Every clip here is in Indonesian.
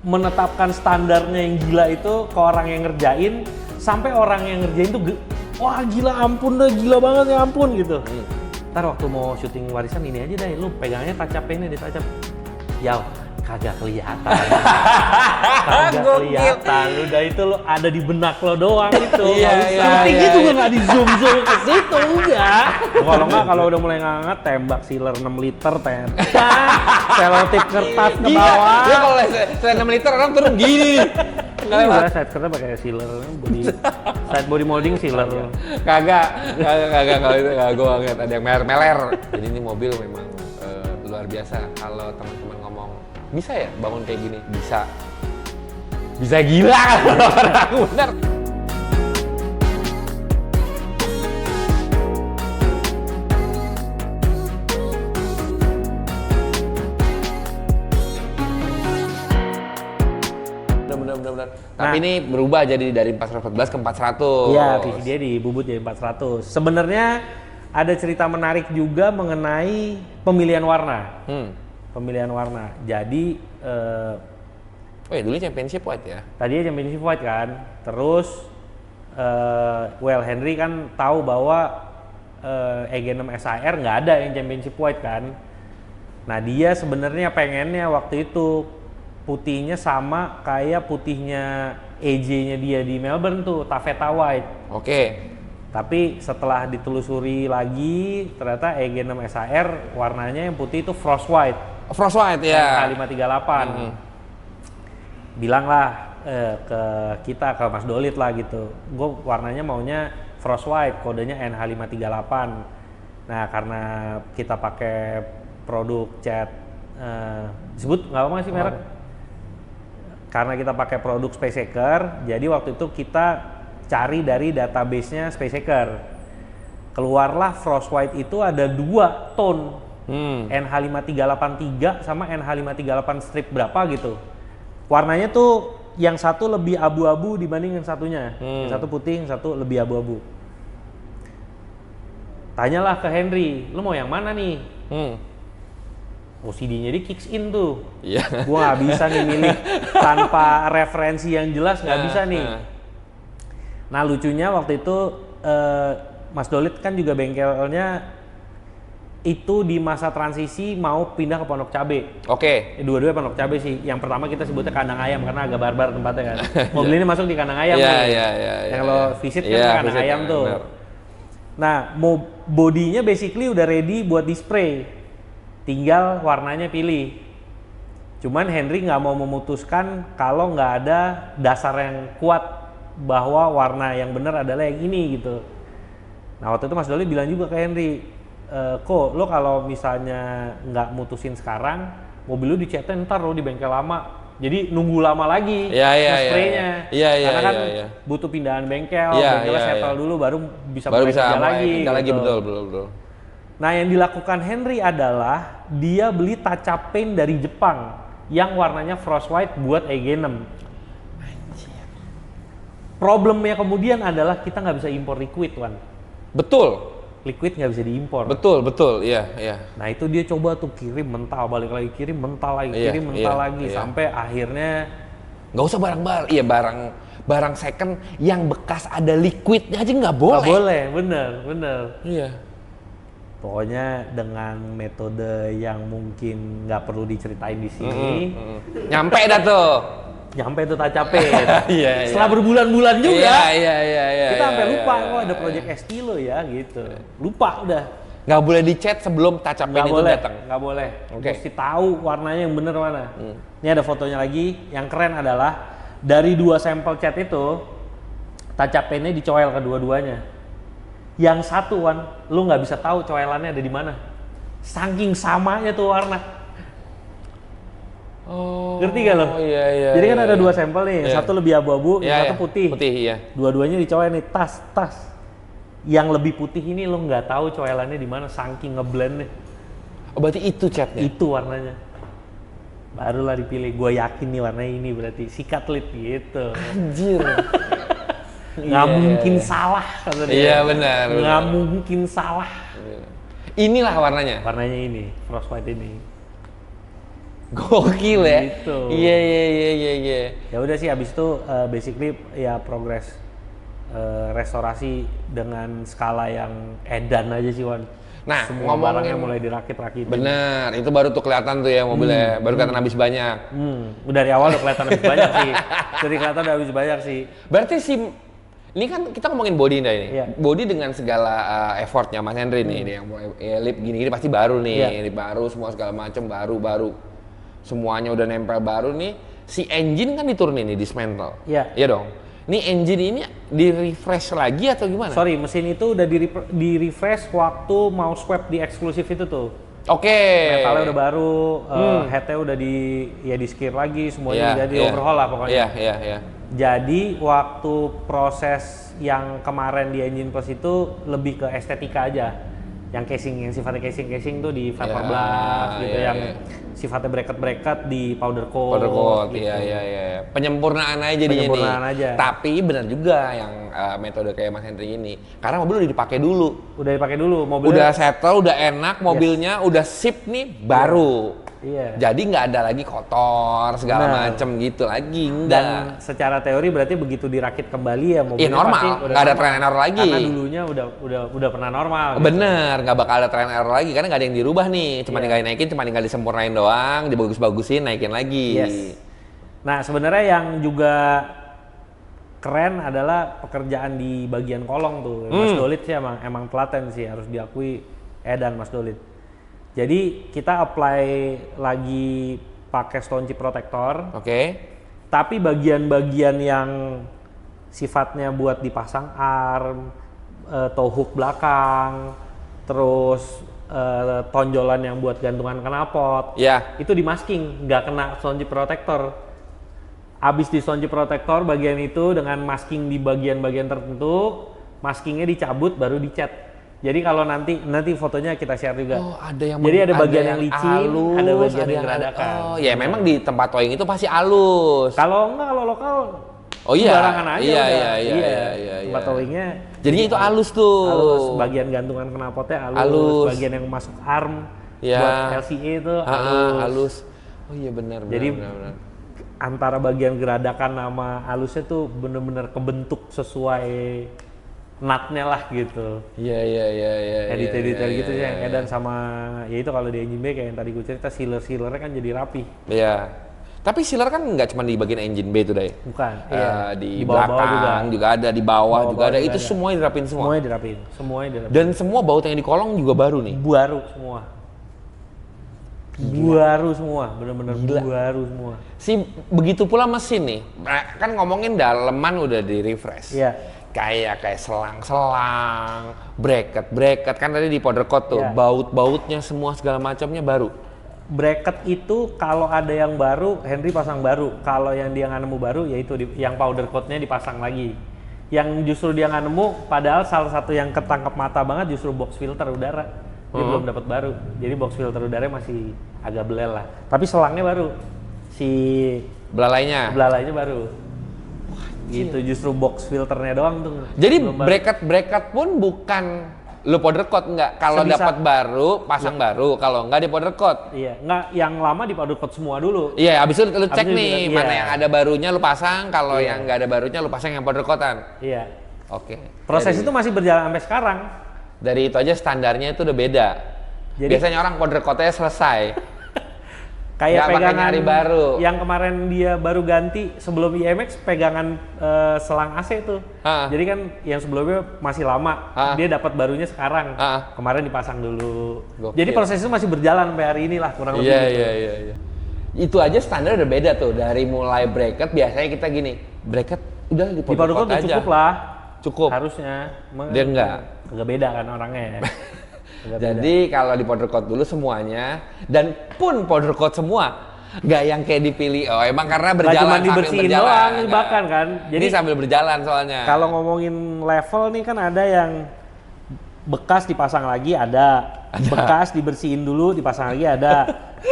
menetapkan standarnya yang gila itu ke orang yang ngerjain, sampai orang yang ngerjain tuh wah gila ampun dah, gila banget ya ampun gitu. Ntar waktu mau syuting warisan ini aja deh, lu pegangnya tacap ini di tacap. Yaw, kagak kelihatan. Kagak kelihatan. Udah itu lo ada di benak lo doang itu. Syutingnya juga nggak di zoom ke situ enggak. Kalau nggak, kalau udah mulai nganget, tembak sealer 6 liter, selotip kertas ke bawah. Dia kalau saya 6 liter orang turun gini. Enggak, side skirtnya pakai sealer, side body molding sealer. Kagak kalau itu kagak gue ngeliat ada yang meler. Jadi ini mobil memang luar biasa. Kalau teman-teman ngomong bisa ya bangun kayak gini, bisa gila kalau orang bener. Benar. Tapi ini berubah jadi dari 414 ke 400. Iya, visi dia dibubut jadi 400. Sebenarnya ada cerita menarik juga mengenai pemilihan warna. Pemilihan warna. Jadi oh ya, dulu championship white ya? Tadinya championship white kan. Terus Henry kan tahu bahwa EG6 SAR nggak ada yang championship white kan. Nah dia sebenarnya pengennya waktu itu putihnya sama kayak putihnya EJ-nya dia di Melbourne tuh, taffeta white. Oke. Tapi setelah ditelusuri lagi, ternyata EG6 SAR warnanya yang putih itu frost white. Frost white ya. NH538. Bilanglah ke kita, ke Mas Dolit lah gitu. Gue warnanya maunya frost white, kodenya NH538. Nah karena kita pakai produk cat, disebut nggak apa sih merek? Karena kita pakai produk Spaceshare, jadi waktu itu kita cari dari database-nya Spaceshare. Keluarlah frost white itu ada 2 tone, NH5383 sama NH538 strip berapa gitu. Warnanya tuh yang satu lebih abu-abu dibanding yang satunya. Yang satu putih, yang satu lebih abu-abu. Tanyalah ke Henry, lu mau yang mana nih? OCD-nya di kicks in tuh. Iya. Gua nggak bisa nih milih tanpa referensi yang jelas, nggak bisa nih. Nah lucunya waktu itu Mas Dolit kan juga bengkelnya itu di masa transisi mau pindah ke Pondok Cabe. Oke. Dua-duanya Pondok Cabe sih. Yang pertama kita sebutnya kandang ayam karena agak barbar tempatnya kan. Mobil ini masuk di kandang ayam. Yang lo visit kan kandang ayam tuh. Bener. Nah bodinya basically udah ready buat display. Tinggal warnanya pilih. Cuman Henry nggak mau memutuskan kalau nggak ada dasar yang kuat bahwa warna yang benar adalah yang ini gitu. Nah waktu itu Mas Doli bilang juga ke Henry, kok lo kalau misalnya nggak mutusin sekarang, mobil lo dicetin ntar lo di bengkel lama. Jadi nunggu lama lagi spraynya. Karena kan butuh pindahan bengkel, bengkelnya settle dulu baru bisa kerja lagi. Betul. Nah yang dilakukan Henry adalah dia beli touch-up paint dari Jepang yang warnanya frost white buat EG6. Problemnya kemudian adalah kita nggak bisa impor liquid, Wan. Betul. Liquid nggak bisa diimpor. Betul, iya. Nah itu dia coba tuh kirim mental, balik lagi kirim mental lagi, sampai akhirnya nggak usah barang second yang bekas ada liquidnya aja nggak boleh. Nggak boleh, bener. Iya. Pokoknya dengan metode yang mungkin nggak perlu diceritain di sini. Nyampe dah tuh. Nyampe tuh touch-up-paint. Setelah berbulan-bulan juga. Iya. Kita sampai lupa, ada project Estilo ya gitu. Lupa udah. Nggak boleh dicat sebelum touch-up-paint itu datang. Nggak boleh. Oke. Mesti tahu warnanya yang bener mana. Ini ada fotonya lagi. Yang keren adalah dari 2 sampel cat itu, touch-up-paintnya dicoel kedua-duanya. Yang satu lu nggak bisa tahu coelannya ada di mana. Saking samanya tuh warna. Oh. Ngerti gak lo? Iya. Jadi kan ada 2 sampel nih, yang satu lebih abu-abu, yang satu putih. Iya. Dua-duanya dicoel nih, tas. Yang lebih putih ini lo nggak tahu coelannya di mana, saking ngeblendnya. Oh berarti itu catnya? Itu warnanya. Barulah dipilih. Gue yakin nih warnanya ini berarti sikat lid gitu. Anjir. Nggak mungkin salah kata dia. Iya benar. Nggak mungkin salah. Inilah warnanya. Warnanya ini, frost white ini. Gokil ya. Gitu. Iya. Ya udah sih, habis itu basically ya progres restorasi dengan skala yang edan aja sih, Wan. Nah, semua barangnya mulai dirakit-rakit. Bener, itu baru tuh kelihatan tuh ya mobilnya, baru kelihatan habis banyak. Dari awal udah kelihatan habis banyak sih. Dari kelihatan udah habis banyak sih. Berarti ini kan kita ngomongin body nih. Iya. Body dengan segala effortnya Mas Henry nih, dia yang mulai lip gini pasti baru nih, Iya. lip baru, semua segala macam baru. Semuanya udah nempel baru nih. Si engine kan diturunin nih, dismantle. Iya. Iya dong. Ini engine ini di-refresh lagi atau gimana? Sorry, mesin itu udah di-refresh waktu mau swap di eksklusif itu tuh. Oke. Metalnya udah baru, headnya udah di skir lagi, semuanya udah di overhaul lah pokoknya. Iya. Jadi waktu proses yang kemarin di Engine Plus itu lebih ke estetika aja. Yang sifatnya casing tuh di vapor black gitu, yang sifatnya bracket di powder coat. Gitu. Gitu. Iya. Penyempurnaan aja jadinya Penyempurnaan nih. aja. Tapi benar juga yang metode kayak Mas Henry ini. Karena mobil udah dipakai dulu. Mobilnya. Udah settle, udah enak, mobilnya udah sip nih, baru. Iya. Jadi nggak ada lagi kotor segala macem gitu lagi, enggak. Dan secara teori berarti begitu dirakit kembali ya mobilnya normal, pasti nggak ada trial and error lagi. Karena dulunya udah pernah normal. Bener, nggak bakal ada trial and error lagi karena nggak ada yang dirubah nih, cuma tinggal naikin, cuma tinggal disempurnain doang, dibagus-bagusin, naikin lagi. Yes. Nah sebenarnya yang juga keren adalah pekerjaan di bagian kolong tuh. Mas Dolit sih emang telaten sih, harus diakui edan Mas Dolit. Jadi kita apply lagi pakai stone chip protector. Oke. Tapi bagian-bagian yang sifatnya buat dipasang arm, toe hook belakang, terus tonjolan yang buat gantungan knalpot, itu di masking, nggak kena stone chip protector. Abis di stone chip protector bagian itu dengan masking di bagian-bagian tertentu, maskingnya dicabut baru dicat. Jadi kalau nanti fotonya kita share juga. Oh, ada yang jadi ada bagian yang licin, halus, ada bagian yang geradakan. Oh, ya memang di tempat towing itu pasti halus. Kalau lokal sembarangan aja Iya. Tempat towingnya. Jadinya itu halus tuh. Halus, bagian gantungan knalpotnya halus, bagian yang masuk arm buat LCA itu halus. Oh iya benar. Jadi benar. Antara bagian geradakan sama halusnya tuh bener-bener kebentuk sesuai nutnya lah gitu. Iya. Detail-detail gitu sih yang edan sama ya itu kalau di engine bay kayak yang tadi gue cerita sealernya kan jadi rapi. Iya. Tapi sealer kan nggak cuma di bagian engine bay itu deh. Bukan. Di belakang juga ada, di bawah juga ada. Itu semuanya dirapin semua. Semuanya dirapin. Dan semua baut yang di kolong juga baru nih. Baru semua. Baru semua, bener-bener baru semua. Begitu pula mesin nih. Kan ngomongin daleman udah di refresh. Iya. Kayak selang-selang, bracket kan tadi di powder coat tuh, baut-bautnya semua segala macamnya baru. Bracket itu kalau ada yang baru, Henry pasang baru. Kalau yang dia nggak nemu baru, yaitu yang powder coatnya dipasang lagi. Yang justru dia nggak nemu, padahal salah satu yang ketangkep mata banget justru box filter udara. Dia belum dapat baru. Jadi box filter udara masih agak belel lah. Tapi selangnya baru. Si belalainya baru. Gitu, justru box filternya doang tuh. Jadi bracket pun bukan lu powder coat enggak. Kalau dapat baru pasang baru, kalau enggak di powder coat. Iya, enggak, yang lama di powder coat semua dulu. Iya, habis itu lu cek nih mana yang ada barunya lu pasang, kalau yang enggak ada barunya lu pasang yang powder coatan. Iya. Oke. Proses itu masih berjalan sampai sekarang. Dari itu aja standarnya itu udah beda. Jadi, biasanya orang powder coatnya selesai. Kayak pegangan nyari baru. Yang kemarin dia baru ganti sebelum IMX pegangan selang AC tuh. Jadi kan yang sebelumnya masih lama, dia dapat barunya sekarang. Kemarin dipasang dulu. Gokil. Jadi proses itu masih berjalan sampai hari ini lah kurang lebih. Iya. Itu aja standar udah beda tuh. Dari mulai bracket biasanya kita gini, bracket udah di powder coat aja. Cukup lah. Cukup. Harusnya. Dia enggak. Agak beda kan orangnya. Jadi kalau di powder coat dulu semuanya, dan pun powder coat semua, nggak yang kayak dipilih. Oh emang karena berjalan sambil berjalan. Doang, bahkan kan. Jadi ini sambil berjalan soalnya. Kalau ngomongin level nih kan ada yang bekas dipasang lagi ada. Bekas dibersihin dulu dipasang lagi ada.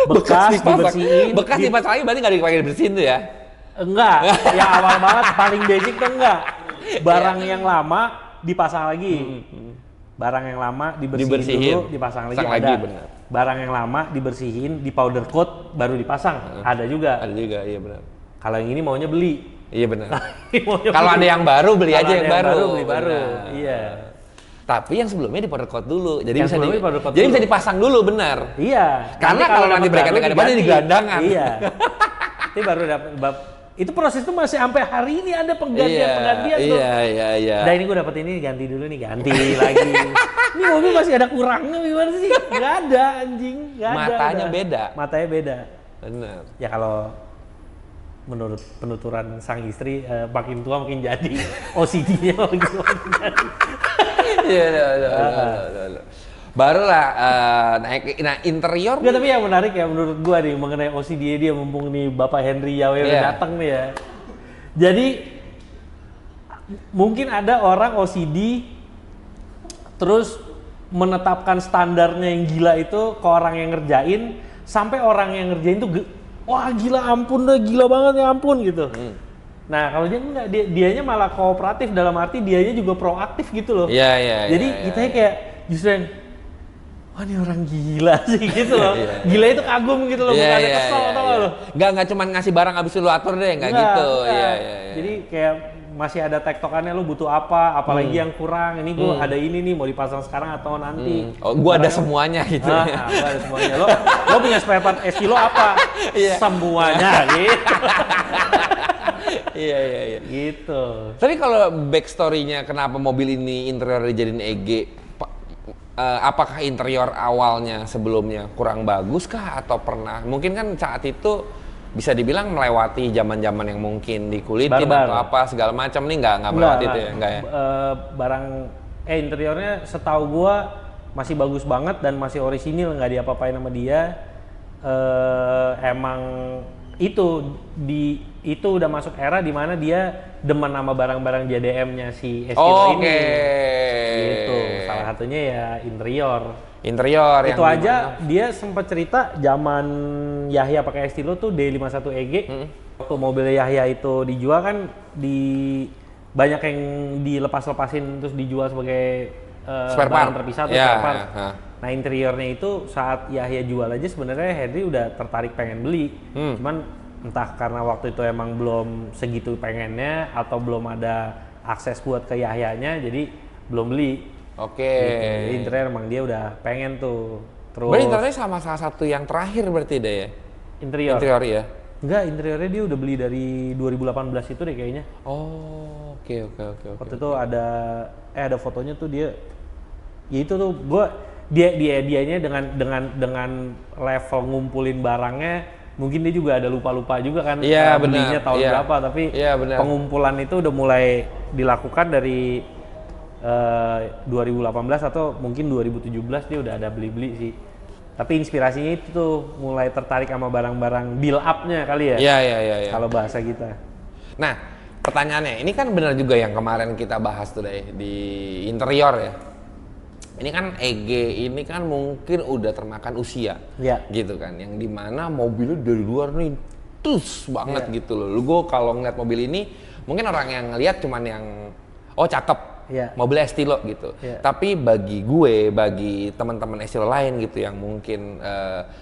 Bekas dibersihin. Bekas dipasang lagi berarti nggak dipakai dibersihin tuh ya? Enggak. Ya awal banget paling basic tuh enggak. Barang yang lama dipasang lagi. Barang yang lama dibersihin dulu, dipasang lagi ada. Bener. barang yang lama dibersihin, di powder coat, baru dipasang. Ada juga. Ada juga, iya benar. Kalau yang ini maunya beli. Iya benar. Kalau ada yang baru beli aja yang baru. Beli baru. Iya. Tapi yang sebelumnya di powder coat dulu. Jadi yang bisa dipasang dulu, benar. Iya. Karena kalau nanti mereka depan di gelandangan. Iya. Itu baru dapat. Itu proses itu masih sampai hari ini ada penggantian tuh. Iya. Nah ini gue dapet ini ganti dulu nih, ganti lagi. Ini mobil masih ada kurangnya gimana sih? Gak ada anjing, gak ada. Matanya beda. Benar. Ya kalau menurut penuturan sang istri makin tua makin jadi. OCD-nya makin jadi. Iya. Barulah naik. Nah interior. Nggak, tapi yang menarik ya menurut gua nih mengenai OCD dia, mumpung nih Bapak Henry Yawe datang nih ya. Jadi mungkin ada orang OCD terus menetapkan standarnya yang gila itu ke orang yang ngerjain, sampai orang yang ngerjain tuh wah gila ampun dah, gila banget ya ampun gitu. Nah kalau dia enggak, dianya malah kooperatif, dalam arti dianya juga proaktif gitu loh. Iya. Jadi kita kayak justru yang wah ini orang gila sih gitu loh. Gila itu kagum gitu loh, bukan ada kesel atau lo. Enggak cuman ngasih barang habis itu lu atur deh, enggak gitu. Iya. Jadi kayak masih ada tektokannya, lu butuh apa, apalagi yang kurang. Ini gua ada ini nih, mau dipasang sekarang atau nanti. Oh, gua ada semuanya gitu. Gua ada semuanya. Lo punya spare part ST lo apa? Semuanya gitu. Iya. Gitu. Tapi kalau backstory-nya kenapa mobil ini interior dijadiin EG, apakah interior awalnya sebelumnya kurang bagus kah, atau pernah mungkin kan saat itu bisa dibilang melewati zaman-zaman yang mungkin dikulitin atau apa segala macam, nih nggak melewati itu ya? Enggak ya? Barang interiornya setahu gua masih bagus banget dan masih orisinil, nggak diapa-apain sama dia. Emang itu udah masuk era di mana dia demen sama barang-barang JDM-nya si Estilo ini. Gitu. Salah satunya ya interior itu aja dimana? Dia sempat cerita zaman Yahya pakai Estilo tuh D51 EG. Waktu mobil Yahya itu dijual kan banyak yang dilepas-lepasin terus dijual sebagai barang terpisah atau spare part. Nah interiornya itu saat Yahya jual aja sebenarnya Henry udah tertarik pengen beli. Cuman entah karena waktu itu emang belum segitu pengennya atau belum ada akses buat ke Yahyanya, jadi belum beli. Oke. Gitu. Jadi interior emang dia udah pengen tuh. Terus. Berarti interiornya sama salah satu yang terakhir berarti deh ya? Interior ya? Enggak, interiornya dia udah beli dari 2018 itu deh kayaknya. Oh, oke. Waktu itu ada fotonya tuh dia. Ya itu tuh dianya dengan level ngumpulin barangnya. Mungkin dia juga ada lupa-lupa juga kan, belinya tahun berapa, tapi pengumpulan itu udah mulai dilakukan dari 2018 atau mungkin 2017 dia udah ada beli-beli sih. Tapi inspirasinya itu tuh mulai tertarik sama barang-barang build up-nya kali ya. Iya. Kalau bahasa kita. Nah, pertanyaannya, ini kan benar juga yang kemarin kita bahas tuh deh di interior ya. Ini kan EG ini kan mungkin udah termakan usia, gitu kan, yang dimana mobilnya dari luar nih terus banget gitu loh. Gue kalau ngeliat mobil ini, mungkin orang yang ngeliat cuman yang cakep, mobil Estilo gitu. Tapi bagi gue, bagi teman-teman Estilo lain gitu yang mungkin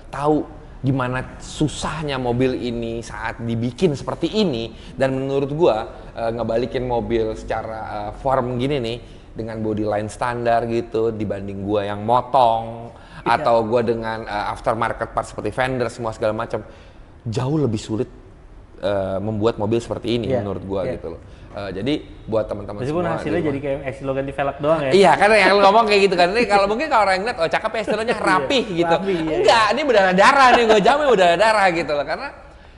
tahu gimana susahnya mobil ini saat dibikin seperti ini, dan menurut gue ngebalikin mobil secara form gini nih, dengan body line standar gitu dibanding gua yang motong atau gua dengan aftermarket part seperti fender semua segala macam, jauh lebih sulit membuat mobil seperti ini menurut gua gitu loh. Jadi buat teman-teman semua. Meskipun hasilnya jadi kayak Estilo ganti velg doang ya. Iya kan yang lu ngomong kayak gitu kan. Ini kalau mungkin kalau orang yang lihat cakep ya Estilonya rapih gitu. Enggak, ini berdarah-darah nih, gua jamin berdarah-darah gitu loh, karena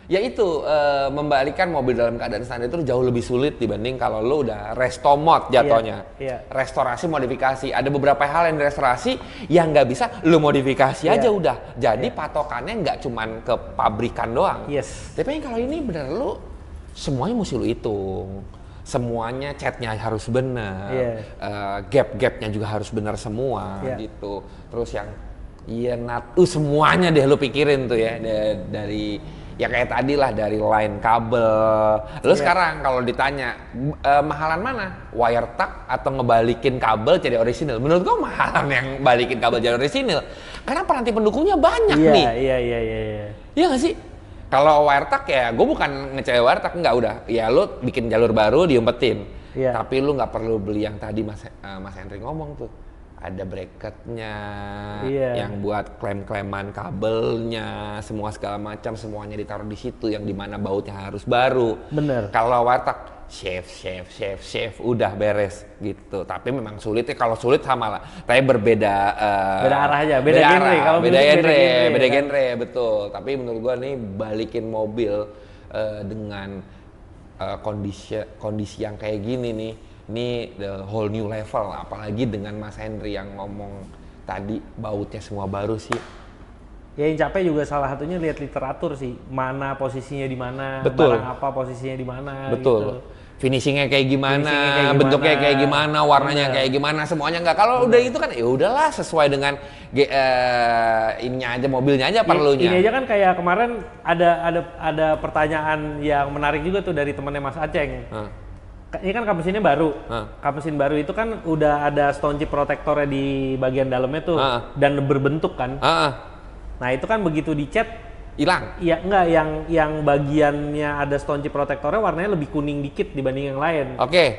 ya itu membalikan mobil dalam keadaan standar itu jauh lebih sulit dibanding kalau lo udah resto mod jatuhnya. Restorasi modifikasi. Ada beberapa hal yang restorasi yang nggak bisa lo modifikasi aja udah. Jadi patokannya nggak cuman ke pabrikan doang. Tapi kalau ini bener lo semuanya mesti lo hitung. Semuanya catnya harus benar. Gap-gapnya juga harus benar semua gitu. Terus yang semuanya deh lo pikirin tuh ya, dari ya kayak tadi lah, dari line kabel. Lalu sekarang kalau ditanya mahalan mana? Wire tag atau ngebalikin kabel jadi orisinil? Menurut gua mahalan yang balikin kabel jadi orisinil. Karena peranti pendukungnya banyak nih. Iya. Iya nggak sih? Kalau WireTag ya, gue bukan ngecewain WireTag, enggak udah. Ya lu bikin jalur baru, diumpetin. Iya. Tapi lu nggak perlu beli yang tadi Mas Henry ngomong tuh. Ada bracketnya, yang buat klem-kleman kabelnya, semua segala macam, semuanya ditaruh di situ, yang dimana bautnya harus baru. Bener. Kalau WireTag, shave, udah beres gitu. Tapi memang sulit ya, kalau sulit sama lah. Tapi berbeda beda arah aja, beda genre. Kalau beda genre, betul. Tapi menurut gua nih balikin mobil dengan kondisi yang kayak gini nih, ini the whole new level. Apalagi dengan Mas Henry yang ngomong tadi bautnya semua baru sih. Ya yang capek juga salah satunya lihat literatur sih, mana posisinya di mana, betul. Barang apa posisinya di mana. Betul. Gitu. Finishingnya kayak gimana, bentuknya kayak gimana, warnanya kayak gimana, semuanya enggak. Kalau udah itu kan ya udahlah sesuai dengan ininya aja, mobilnya aja perlunya. Ini aja kan kayak kemarin ada pertanyaan yang menarik juga tuh dari temannya Mas Aceng. Ini kan kap mesinnya baru. Kap mesin baru itu kan udah ada stone chip protektornya di bagian dalamnya tuh dan berbentuk kan. Nah itu kan begitu dicat hilang. Iya enggak, yang bagiannya ada stone chip protektornya warnanya lebih kuning dikit dibanding yang lain. Oke.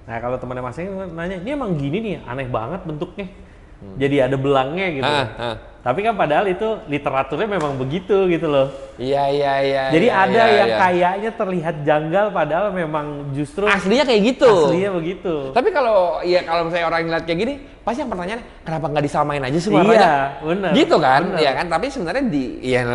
Nah kalau temannya Mas nanya, ini emang gini nih, aneh banget bentuknya. Jadi ada belangnya gitu. Tapi kan padahal itu literaturnya memang begitu gitu loh. Iya. Jadi ada yang kayaknya terlihat janggal padahal memang justru aslinya kayak gitu. Aslinya begitu. Tapi kalau misalnya orang ngeliat kayak gini, pasti yang pertanyaan kenapa nggak disamain aja sih warnanya? Iya, benar. Gitu kan? Iya kan? Tapi sebenarnya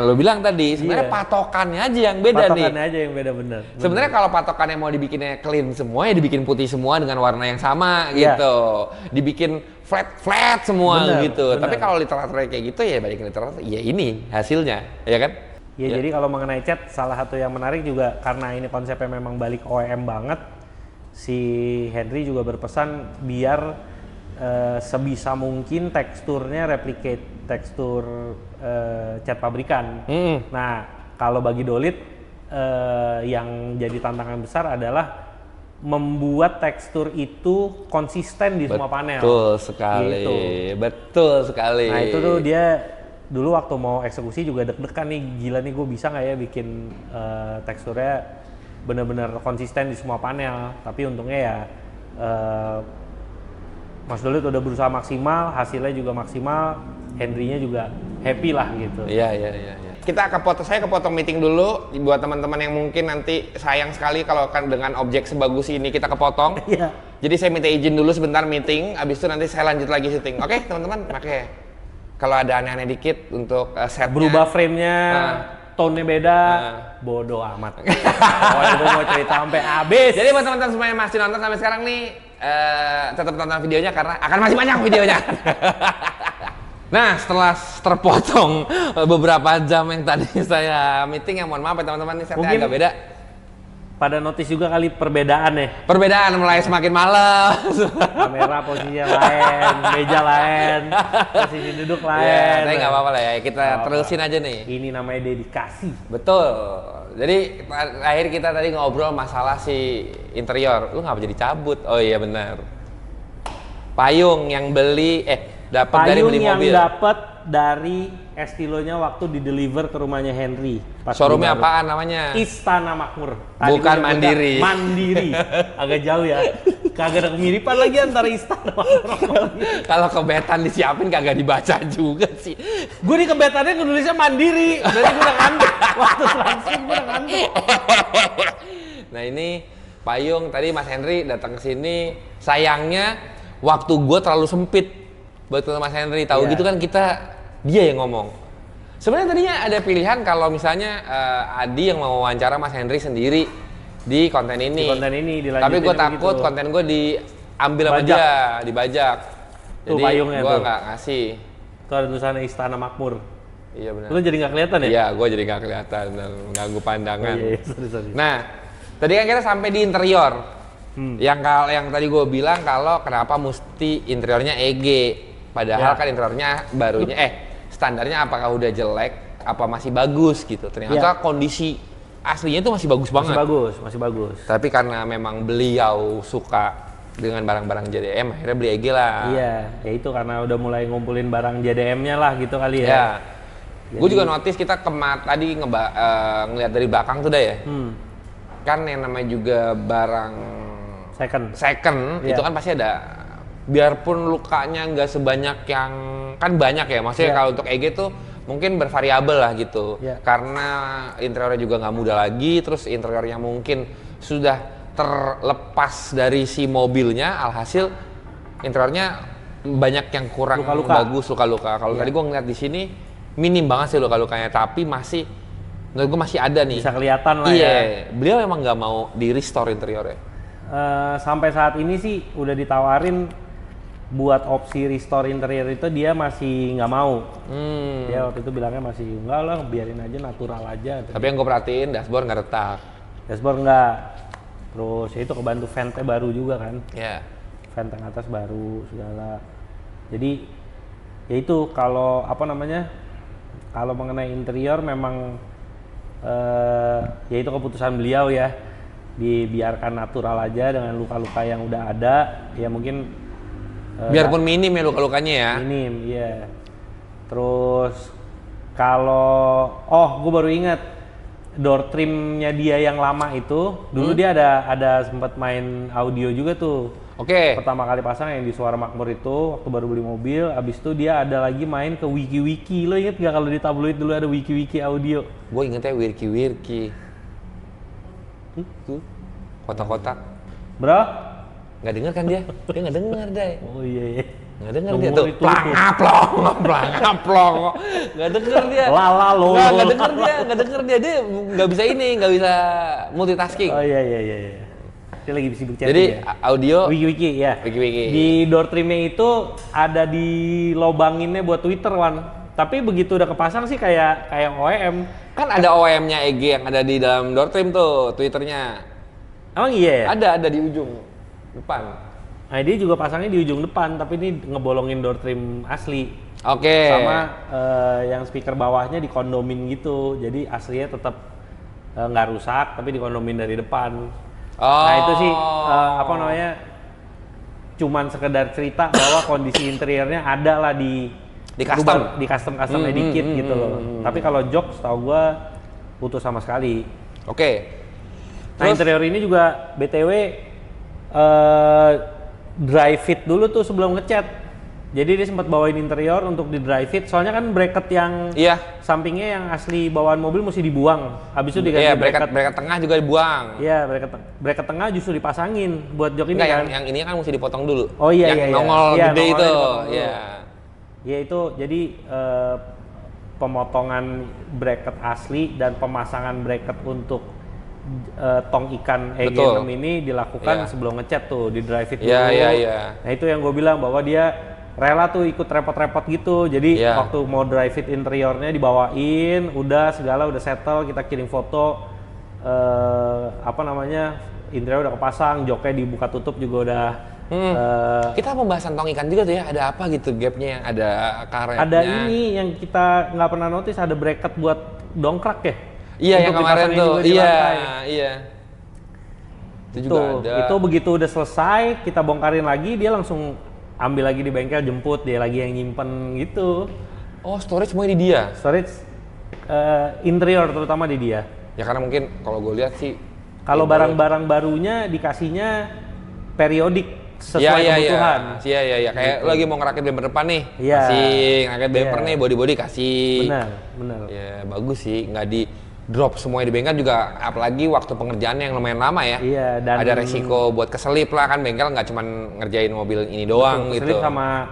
lo bilang tadi, sebenarnya patokannya aja yang beda nih. Patokannya aja yang beda benar. Sebenarnya kalau patokannya mau dibikinnya clean semua, ya dibikin putih semua dengan warna yang sama gitu. Dibikin flat semua gitu. Bener. Tapi kalau literaturnya kayak gitu ya balikin literatur, ya ini hasilnya, ya kan? Ya jadi kalau mengenai cat, salah satu yang menarik juga karena ini konsepnya memang balik OEM banget, si Henry juga berpesan biar sebisa mungkin teksturnya replicate tekstur cat pabrikan. Nah kalau bagi Dolit yang jadi tantangan besar adalah membuat tekstur itu konsisten di semua panel. Betul sekali, gitu. Betul sekali. Nah itu tuh dia dulu waktu mau eksekusi juga deg-degan nih, gila nih gue bisa nggak ya bikin teksturnya benar-benar konsisten di semua panel. Tapi untungnya ya Mas Dolit udah berusaha maksimal, hasilnya juga maksimal, Henry-nya juga happy lah gitu. Iya. Saya kepotong meeting dulu buat teman-teman yang mungkin nanti sayang sekali kalau kan dengan objek sebagus ini kita kepotong. Iya. Jadi saya minta izin dulu sebentar meeting, abis itu nanti saya lanjut lagi syuting. Oke, teman-teman, pakai. Kalau ada aneh-aneh dikit untuk setnya. Berubah frame-nya, tone-nya beda, bodoh amat. Pokoknya gue mau cerita sampai habis. Jadi buat teman-teman semua yang masih nonton sampai sekarang nih, tetap tonton videonya karena akan masih banyak videonya. Nah, setelah terpotong beberapa jam yang tadi saya meeting, ya mohon maaf ya teman-teman, ini setnya agak beda. Pada notice juga kali perbedaan ya? Perbedaan mulai semakin malam. Kamera posisinya lain, meja lain, posisi duduk lain. Tapi nggak apa-apa lah ya, kita terusin aja nih. Ini namanya dedikasi. Betul. Jadi akhir kita tadi ngobrol masalah si interior. Lu ngapa jadi cabut? Oh iya benar. Payung yang dapat dari beli mobil. Yang dapat dari Estilonya waktu di deliver ke rumahnya Henry. Showroomnya apaan namanya? Istana Makmur. Bukan Mandiri. Mandiri. Agak jauh ya. Kagak ada kemiripan lagi antara Istana Makmur. Kalau kebetan disiapin kagak dibaca juga sih. Gue di kebetannya nulisnya Mandiri. Berarti gue udah ngantuk. Waktu langsung gue udah ngantuk. Nah ini payung tadi Mas Henry datang ke sini. Sayangnya waktu gue terlalu sempit buat Mas Henry. Tahu gitu kan dia yang ngomong. Sebenarnya tadinya ada pilihan kalau misalnya Adi yang mau wawancara Mas Henry sendiri di konten ini. Di konten ini dilanjutin. Tapi gue takut konten gue diambil sama dia, dibajak. Tuh, jadi gue nggak ngasih. Itu ada tulisannya Istana Makmur. Iya benar. Lu jadi nggak kelihatan ya? Iya, gue jadi nggak kelihatan dan mengganggu pandangan. Oh, iya. Sorry. Nah, tadi kan kita sampai di interior. Yang tadi gue bilang kalau kenapa mesti interiornya EG. Padahal kan interiornya barunya standarnya apakah udah jelek, apa masih bagus gitu. Ternyata kondisi aslinya itu masih bagus banget. Masih bagus. Tapi karena memang beliau suka dengan barang-barang JDM, akhirnya beli EG lah. Iya, ya itu karena udah mulai ngumpulin barang JDM-nya lah gitu kali ya. Ya. Gue juga notice kita tadi ngeliat dari belakang tuh dah ya. Kan yang namanya juga barang second itu kan pasti ada, biarpun lukanya nggak sebanyak yang, kan banyak ya, maksudnya kalau untuk EG tuh mungkin bervariabel lah gitu. Karena interiornya juga nggak mudah lagi, terus interiornya mungkin sudah terlepas dari si mobilnya, alhasil interiornya banyak yang kurang bagus, luka-luka. Kalau tadi gue ngeliat di sini minim banget sih luka-lukanya, tapi masih menurut gue masih ada nih. Bisa kelihatan lah ya. Iya, beliau memang nggak mau di restore interiornya. Sampai saat ini sih udah ditawarin buat opsi restore interior itu dia masih nggak mau. Dia waktu itu bilangnya masih enggak lah, biarin aja natural aja. Tapi yang gue perhatiin dashboard nggak retak. Dashboard nggak. Terus ya itu kebantu ventnya baru juga kan. Iya. Vent yang atas baru segala. Jadi ya itu kalau apa namanya? Kalau mengenai interior memang ya itu keputusan beliau ya, dibiarkan natural aja dengan luka-luka yang udah ada, ya mungkin biarpun minim ya luka-lukanya ya. Minim, iya. Terus kalau gue baru ingat door trimnya dia yang lama itu, dulu dia ada sempat main audio juga tuh. Oke. Pertama kali pasang yang di Suara Makmur itu waktu baru beli mobil, abis itu dia ada lagi main ke Wiki-Wiki. Lo inget gak kalau di tabloid dulu ada Wiki-Wiki audio? Gue ingetnya Wirki-Wirki. Tuh, kotak-kotak. Bro? Nggak denger kan dia? Dia nggak denger deh. Oh iya. Nggak denger dia tuh. Plang-aplong. Nggak denger dia. Lala lo. Nggak denger dia. Dia nggak bisa nggak bisa multitasking. Oh iya. Dia lagi sibuk chatting. Jadi ya? audio Wiki-Wiki ya. Wiki-Wiki. Di door trimnya itu ada di lobanginnya buat Twitter, Wan. Tapi begitu udah kepasang sih kayak OEM. Kan ada OEM-nya EG yang ada di dalam door trim tuh, Twitternya. Emang iya ya? Ada di ujung depan. Nah dia juga pasangnya di ujung depan, tapi ini ngebolongin door trim asli. Oke. Sama yang speaker bawahnya dikondomin gitu, jadi aslinya tetap nggak rusak, tapi dikondomin dari depan. Nah itu sih apa namanya, cuman sekedar cerita bahwa kondisi interiornya ada lah di custom edit gitu loh. Tapi kalau jok setahu gua putus sama sekali. Oke. Nah interior ini juga BTW dry fit dulu tuh sebelum ngecat. Jadi dia sempat bawain interior untuk di dry fit. Soalnya kan bracket yang sampingnya yang asli bawaan mobil mesti dibuang. Habis itu diganti bracket tengah juga dibuang. Iya, bracket tengah justru dipasangin buat jok ini. Enggak, kan. Yang ini kan mesti dipotong dulu. Oh iya yang nongol gede itu. Iya. Ya itu jadi pemotongan bracket asli dan pemasangan bracket untuk tong ikan EG6 ini dilakukan sebelum ngecat tuh di dry fit dulu. Nah itu yang gue bilang bahwa dia rela tuh ikut repot-repot gitu. Jadi waktu mau dry fit interiornya dibawain, udah segala udah settle, kita kirim foto apa namanya, interior udah kepasang, joknya dibuka tutup juga udah. Kita pembahasan tong ikan juga tuh ya, ada apa gitu gapnya, ada karetnya. Ada ini yang kita nggak pernah notice, ada bracket buat dongkrak ya. Iya yang kemarin tuh, iya. Itu juga ada. Itu begitu udah selesai, kita bongkarin lagi, dia langsung ambil lagi di bengkel, jemput, dia lagi yang nyimpen gitu. Oh, storage semuanya di dia? Storage interior terutama di dia. Ya karena mungkin kalau gue lihat sih, kalau barang-barang barunya dikasihnya periodik sesuai kebutuhan. Iya. Kayak lagi mau ngerakit bumper depan nih, kasih ngerakit bumper nih, body kasih. Benar. Ya bagus sih, nggak di drop semuanya di bengkel juga, apalagi waktu pengerjaannya yang lumayan lama ya. Iya, dan ada resiko buat keselip lah kan, bengkel nggak cuma ngerjain mobil ini doang gitu. Keselip sama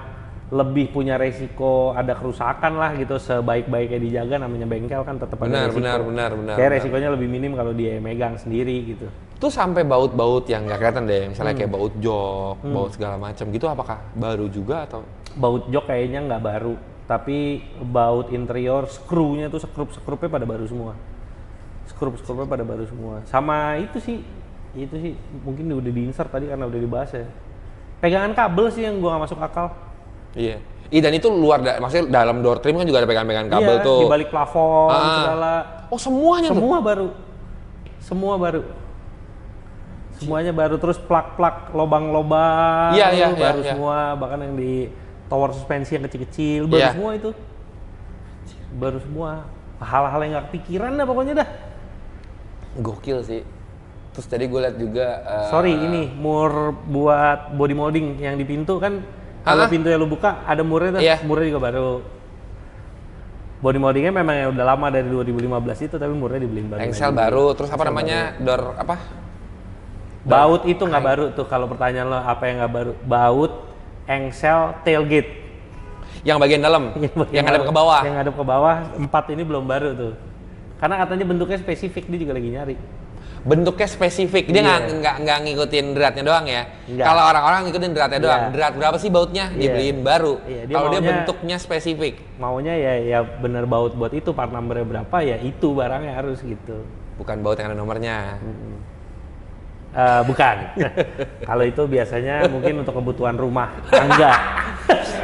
lebih punya resiko ada kerusakan lah gitu, sebaik-baiknya dijaga namanya bengkel kan tetap ada resiko. Benar. Kayak resikonya lebih minim kalau dia megang sendiri gitu. Tuh sampai baut-baut yang nggak kelihatan deh, misalnya kayak baut jok, baut segala macam gitu, apakah baru juga atau? Baut jok kayaknya nggak baru, tapi baut interior, skrunya tuh sekrup-sekrupnya pada baru semua. Skrup-skrupnya pada baru semua. Sama itu sih mungkin udah di-insert tadi karena udah dibahas ya. Pegangan kabel sih yang gua nggak masuk akal. Iya. Dan itu luar, maksudnya dalam door trim kan juga ada pegangan-pegangan kabel tuh. Di balik plafon segala. Oh semuanya semua tuh? Semua baru. Semuanya baru, terus plak-plak lobang-lobang baru semua, bahkan yang di tower suspensi yang kecil-kecil baru semua itu. Baru semua. Hal-hal yang nggak kepikiran dah pokoknya dah. Gokil sih. Terus tadi gue liat juga ini mur buat body molding yang di pintu kan, kalau pintunya lu buka ada murnya tuh, murnya juga baru. Body moldingnya memang yang udah lama dari 2015 itu, tapi murnya dibeliin baru. Engsel baru, terus apa namanya? Door apa? Baut itu nggak baru tuh, kalau pertanyaan lo apa yang nggak baru? Baut, engsel, tailgate. Yang bagian dalam, yang ngadep ke bawah. Yang ngadep ke bawah, 4 ini belum baru tuh. Karena katanya bentuknya spesifik, dia juga lagi nyari. Bentuknya spesifik, dia nggak ngikutin dratnya doang ya. Kalau orang-orang ngikutin dratnya doang, drat berapa sih bautnya, dibeliin baru. Kalau dia bentuknya spesifik. Maunya ya bener baut buat itu, part numbernya berapa ya itu barangnya harus gitu. Bukan baut yang ada nomornya. Bukan. Kalau itu biasanya mungkin untuk kebutuhan rumah tangga.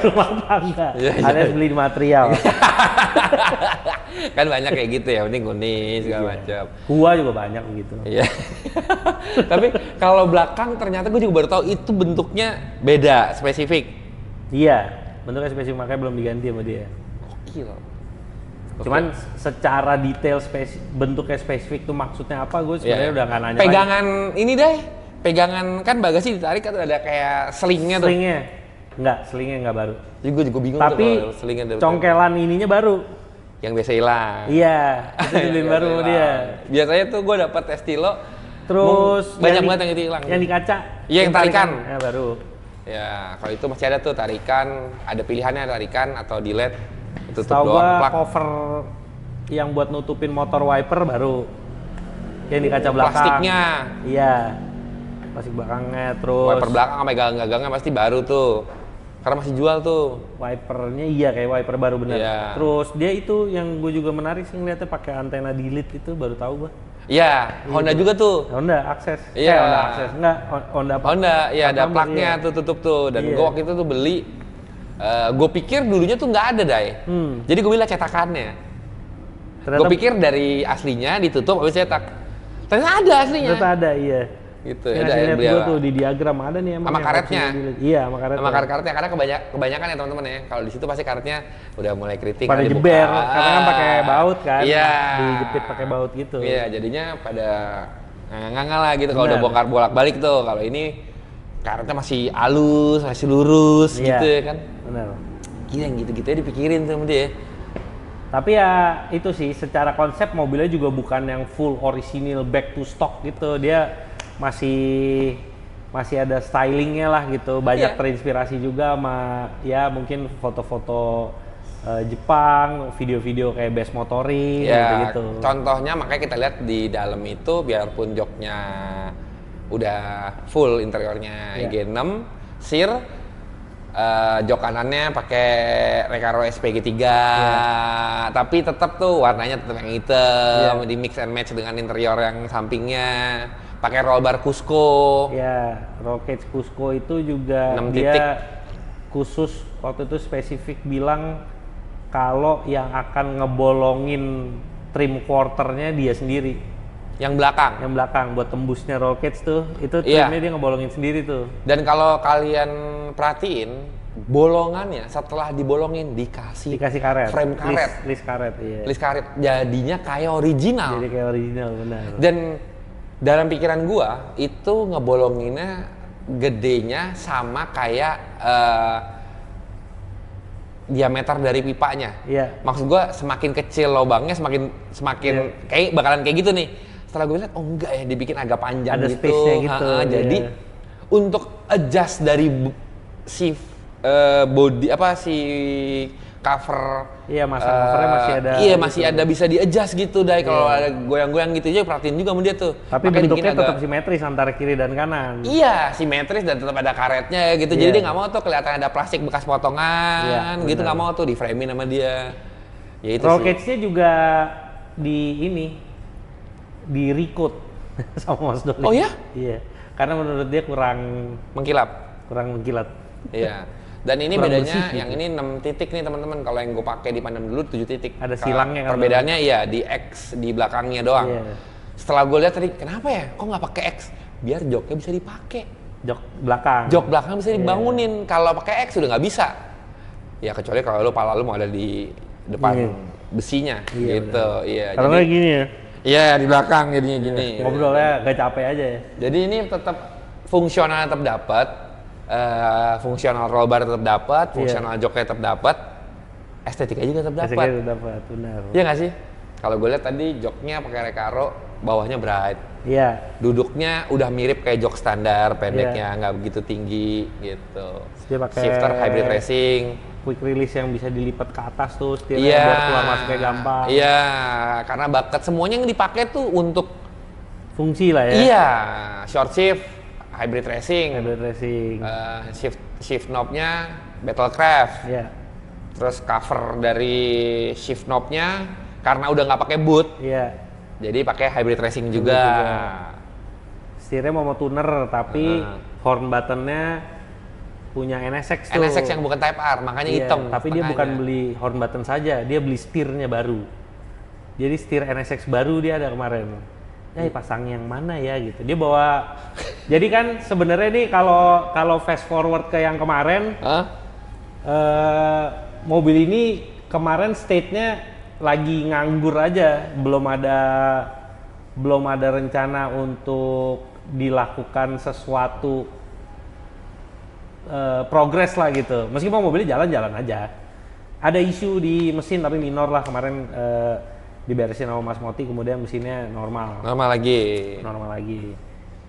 Rumah tangga. Alias beli material. Kan banyak kayak gitu ya, penting kuning segala macam. Gua juga banyak begitu. Iya. Tapi kalau belakang ternyata gue juga baru tahu itu bentuknya beda, spesifik. Iya, bentuknya spesifik, makanya belum diganti sama dia. Gokil. Cuman secara detail bentuknya spesifik tuh maksudnya apa, gue sebenarnya udah nggak nanya. Pegangan lagi. Ini deh, pegangan kan bagasi ditarik atau ada kayak selingnya tuh? Selingnya nggak baru. Jadi gue juga bingung. Tapi tuh selingnya congkelan ininya baru. Yang biasa hilang. Iya, itu dibeliin baru sama dia. Biasanya tuh gue dapat estilo, terus banyak banget yang itu hilang. Yang di kaca. Iya, yang tarikan. Ya baru. Ya, kalau itu masih ada tuh tarikan, ada pilihannya tarikan atau di LED. Tahu gua cover yang buat nutupin motor wiper baru. Yang di kaca belakang. Plastiknya. Iya. Plastik belakangnya, terus wiper belakang sama gagang-gagangnya pasti baru tuh. Karena masih jual tuh. Wipernya kayak wiper baru bener. Terus dia itu yang gue juga menarik sih ngeliatnya pakai antena delete itu, baru tahu gua. Iya, Honda juga tuh. Honda Access. Iya. Honda Access enggak, Honda, iya ada plaknya tuh tutup tuh. Dan gue waktu itu tuh beli, gue pikir dulunya tuh nggak ada, Dai. Jadi gue beli cetakannya. Gue pikir dari aslinya ditutup habis cetak. Ternyata ada aslinya. Ternyata ada, iya. Gitu ya. Ada gue tuh di diagram ada nih emang. Sama karetnya. Iya, sama karetnya. Sama karetnya, karena kebanyakan ya teman-teman ya. Kalau di situ pasti karetnya udah mulai kritik. Pada jeber, karena kan pakai baut kan. Iya. Dijepit pakai baut gitu. Iya, jadinya pada nganga lah gitu kalau udah bongkar bolak-balik tuh. Kalau ini karetnya masih halus, masih lurus gitu ya kan. Benar. Gila, yang gitu-gitu dipikirin sama dia. Tapi ya itu sih, secara konsep mobilnya juga bukan yang full original back to stock gitu. Dia masih ada stylingnya lah gitu, banyak terinspirasi juga sama ya mungkin foto-foto Jepang, video-video kayak best motoring gitu. Contohnya makanya kita lihat di dalam itu, biarpun joknya udah full interiornya IG6 SIR, jok kanannya pakai Recaro SPG 3, tapi tetap tuh warnanya tetap yang hitam, di mix and match dengan interior yang sampingnya. Pakai roll bar Cusco. Ya, roll cage Cusco itu juga 6 dia titik. Khusus waktu itu spesifik bilang kalau yang akan ngebolongin trim quarternya dia sendiri. Yang belakang? Yang belakang, buat tembusnya roll cage tuh, itu trimnya dia ngebolongin sendiri tuh. Dan kalau kalian perhatiin, bolongannya setelah dibolongin dikasih karet. Frame karet. List karet, iya. List karet, jadinya kayak original. Jadi kayak original, benar. Dan dalam pikiran gua itu ngebolonginnya gedenya sama kayak diameter dari pipanya. Iya. Maksud gua semakin kecil lubangnya semakin kayak bakalan kayak gitu nih. Setelah gue lihat, oh enggak ya, dibikin agak panjang ada gitu. Ada space-nya gitu. Jadi untuk adjust dari si body si cover, covernya masih ada. Iya, masih ada, bisa di-adjust gitu, Dai. Kalau ada goyang-goyang gitu aja, perhatiin juga sama dia tuh. Tapi bentuknya tetap simetris antara kiri dan kanan. Iya, simetris dan tetap ada karetnya gitu. Jadi dia nggak mau tuh kelihatan ada plastik bekas potongan, gitu nggak mau tuh di framing sama dia. Ya itu roll cage-nya juga di recode sama Mas Doli. Oh ya? Iya. Karena menurut dia kurang mengkilat. Iya. Dan ini kurang bedanya bersih, yang ini 6 titik nih teman-teman. Kalau yang gue pakai di Pandem dulu 7 titik. Ada silangnya kan. Perbedaannya di X di belakangnya doang. Setelah gue lihat tadi, kenapa ya? Kok nggak pakai X? biar joknya bisa dipakai. Jok belakang. Jok belakang bisa dibangunin. Kalau pakai X sudah nggak bisa. Ya kecuali kalau lu pala lu mau ada di depan besinya gitu. Iya. Kalau nggak gini ya. Iya, di belakang jadinya gini. Ngobrolnya gak capek aja ya. Jadi ini tetap fungsional tetap dapat, fungsional roll bar tetap dapat, fungsional joknya tetap dapat, estetika juga tetap dapat. Estetika tetap dapat, benar. Iya nggak sih? Kalau gue lihat tadi joknya pakai Recaro, bawahnya bright. Iya. Duduknya udah mirip kayak jok standar, pendeknya nggak begitu tinggi gitu. Dia pakai shifter hybrid racing. Quick release yang bisa dilipat ke atas tuh, setirnya biar keluar masuknya gampang. Iya, karena bakat semuanya yang dipakai tuh untuk fungsi lah ya. Iya, short shift, hybrid racing. Hybrid racing. Shift knobnya Battlecraft. Iya. Terus cover dari shift knobnya karena udah nggak pakai boot. Iya. Jadi pakai hybrid racing juga. Setirnya mau tuner tapi horn buttonnya punya NSX tuh. NSX yang bukan Type R, makanya hitam. Tapi dia bukan beli horn button saja, dia beli setirnya baru. Jadi setir NSX baru dia ada kemarin. Ya pasang yang mana ya gitu. Dia bawa. Jadi kan sebenarnya nih kalau fast forward ke yang kemarin, mobil ini kemarin state-nya lagi nganggur aja, belum ada rencana untuk dilakukan sesuatu progres lah gitu. Meskipun mobilnya jalan-jalan aja. Ada isu di mesin tapi minor lah kemarin, diberesin sama Mas Moti, kemudian mesinnya normal. Normal lagi.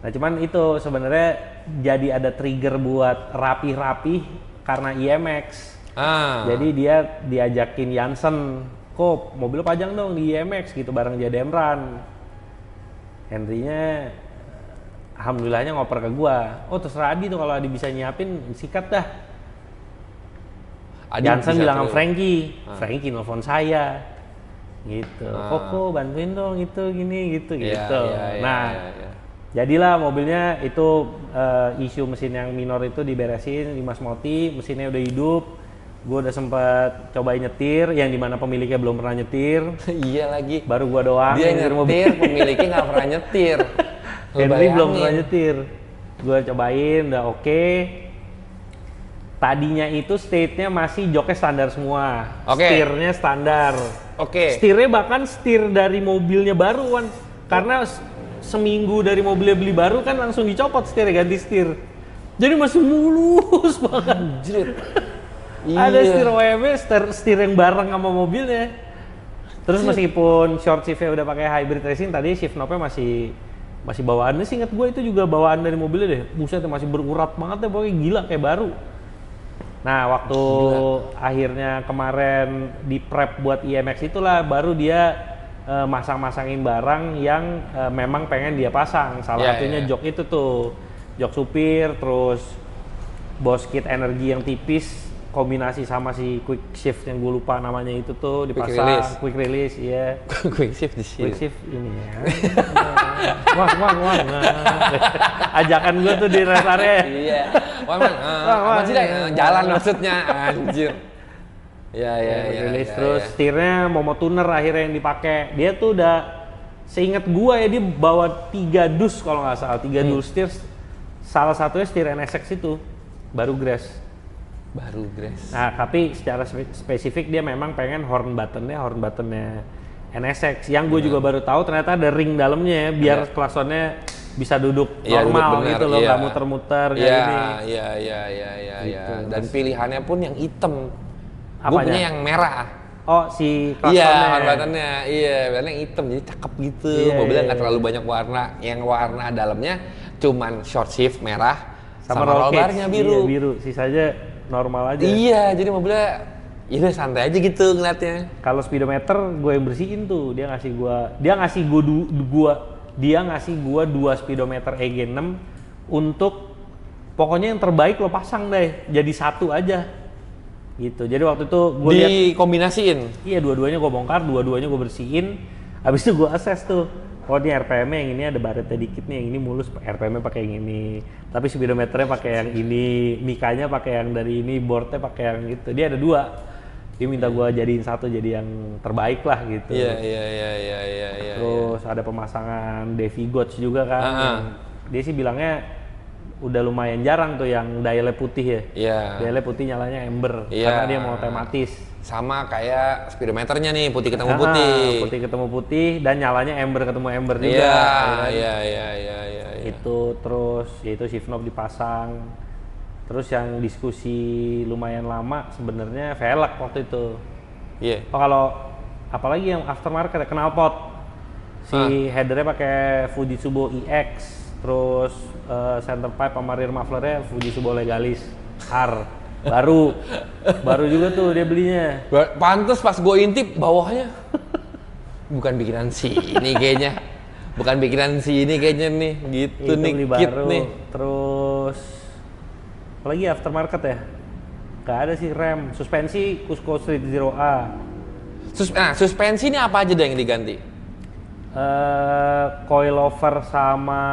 Nah cuman itu sebenarnya jadi ada trigger buat rapi-rapi karena IMX. Jadi dia diajakin Jansen, "Kok mobil pajang dong di IMX gitu bareng Jademran." Henry-nya alhamdulillahnya ngoper ke gua. Oh terserah Adi tuh, kalau Adi bisa nyiapin sikat dah. Jansen bilang sama Frankie nelfon saya gitu. Koko bantuin dong itu gini gitu. Jadilah mobilnya itu, isu mesin yang minor itu diberesin di Mas Moti, mesinnya udah hidup. Gue udah sempat cobain nyetir, yang dimana pemiliknya belum pernah nyetir. Iya lagi. Baru gua doang. Dia nyetir, pemiliknya nggak pernah nyetir. Henry belum pernah nyetir. Gue cobain, udah oke. Tadinya itu state-nya masih joknya standar semua. Setirnya standar. Setirnya bahkan setir dari mobilnya baru kan. Karena seminggu dari mobilnya beli baru kan langsung dicopot setirnya, ganti setir. Jadi masih mulus banget. Ada setir OEM, setir yang bareng sama mobilnya. Terus meskipun short shift-nya udah pakai hybrid racing, tadi shift knob-nya masih bawaannya sih, inget gue itu juga bawaan dari mobilnya deh. Buset, masih berurat banget deh, pokoknya gila kayak baru. Nah, waktu akhirnya kemarin di prep buat IMX itulah baru dia masang-masangin barang yang memang pengen dia pasang. Salah satunya jok itu tuh, jok supir, terus bos kit energi yang tipis kombinasi sama si quick shift yang gue lupa namanya itu tuh dipasang. Quick release, iya. Quick shift di sini. Quick shift ini ya. Wang. Ajakan gue tuh di rest area. Iya. Apa sih jalan maksudnya, anjir. Iya. Release terus setirnya Momo Tuner akhirnya yang dipakai. Dia tuh udah, seingat gue ya, dia bawa 3 dus kalau nggak salah, 3 dus setir. Salah satunya setir NSX itu, baru Grass. Nah, tapi secara spesifik dia memang pengen horn buttonnya NSX. Yang gue juga baru tahu ternyata ada ring dalamnya ya, biar klaksonnya bisa duduk normal duduk bener, gitu loh, nggak muter-muter kayak gini. Gitu. Dan pilihannya pun yang hitam. Gue punya yang merah. Oh, si klaksonnya. Iya, horn buttonnya. Iya, yang hitam, jadi cakep gitu. Mobilnya nggak terlalu banyak warna. Yang warna dalamnya cuman short shift merah sama roll barnya biru. Iya, biru. Sisanya normal aja. Iya, jadi mobilnya ya udah santai aja gitu ngeliatnya. Kalau speedometer gue yang bersihin tuh, dia ngasih gua 2 speedometer EG6 untuk pokoknya yang terbaik lo pasang deh, jadi satu aja. Gitu. Jadi waktu itu gue lihat dikombinasiin. Iya, dua-duanya gue bongkar, dua-duanya gue bersihin. Habis itu gue assess tuh. Oh, ini RPM-nya yang ini ada baretnya dikit nih, yang ini mulus, RPM-nya pakai yang ini. Tapi speedometernya pakai yang ini, mikanya pakai yang dari ini, boardnya pakai yang gitu. Dia ada 2. Dia minta gua jadiin satu jadi yang terbaik lah gitu. Iya. Terus ada pemasangan Devi Gotch juga kan, yang dia sih bilangnya udah lumayan jarang tuh yang dialnya putih ya. Iya. Dialnya putih nyalanya ember Iya. karena dia mau tematis. Sama kayak speedometernya nih, putih ketemu putih. Putih ketemu putih dan nyalanya ember ketemu ember juga. Iya. Itu terus yaitu shift knob dipasang. Terus yang diskusi lumayan lama sebenarnya velg waktu itu. Iya. Oh kalau apalagi yang aftermarket knalpot. Si headernya pakai Fujitsu EX. Terus center pipe sama rear mufflernya Fujitsu Legalis R baru juga tuh dia belinya. Pantes pas gue intip bawahnya bukan bikinan sini kayaknya, nih gitu. Itu nih beli kit baru. nih. Terus apalagi aftermarket ya, gak ada sih. Rem, suspensi Cusco Street Zero A. Suspensi ini apa aja deh yang diganti? Coilover sama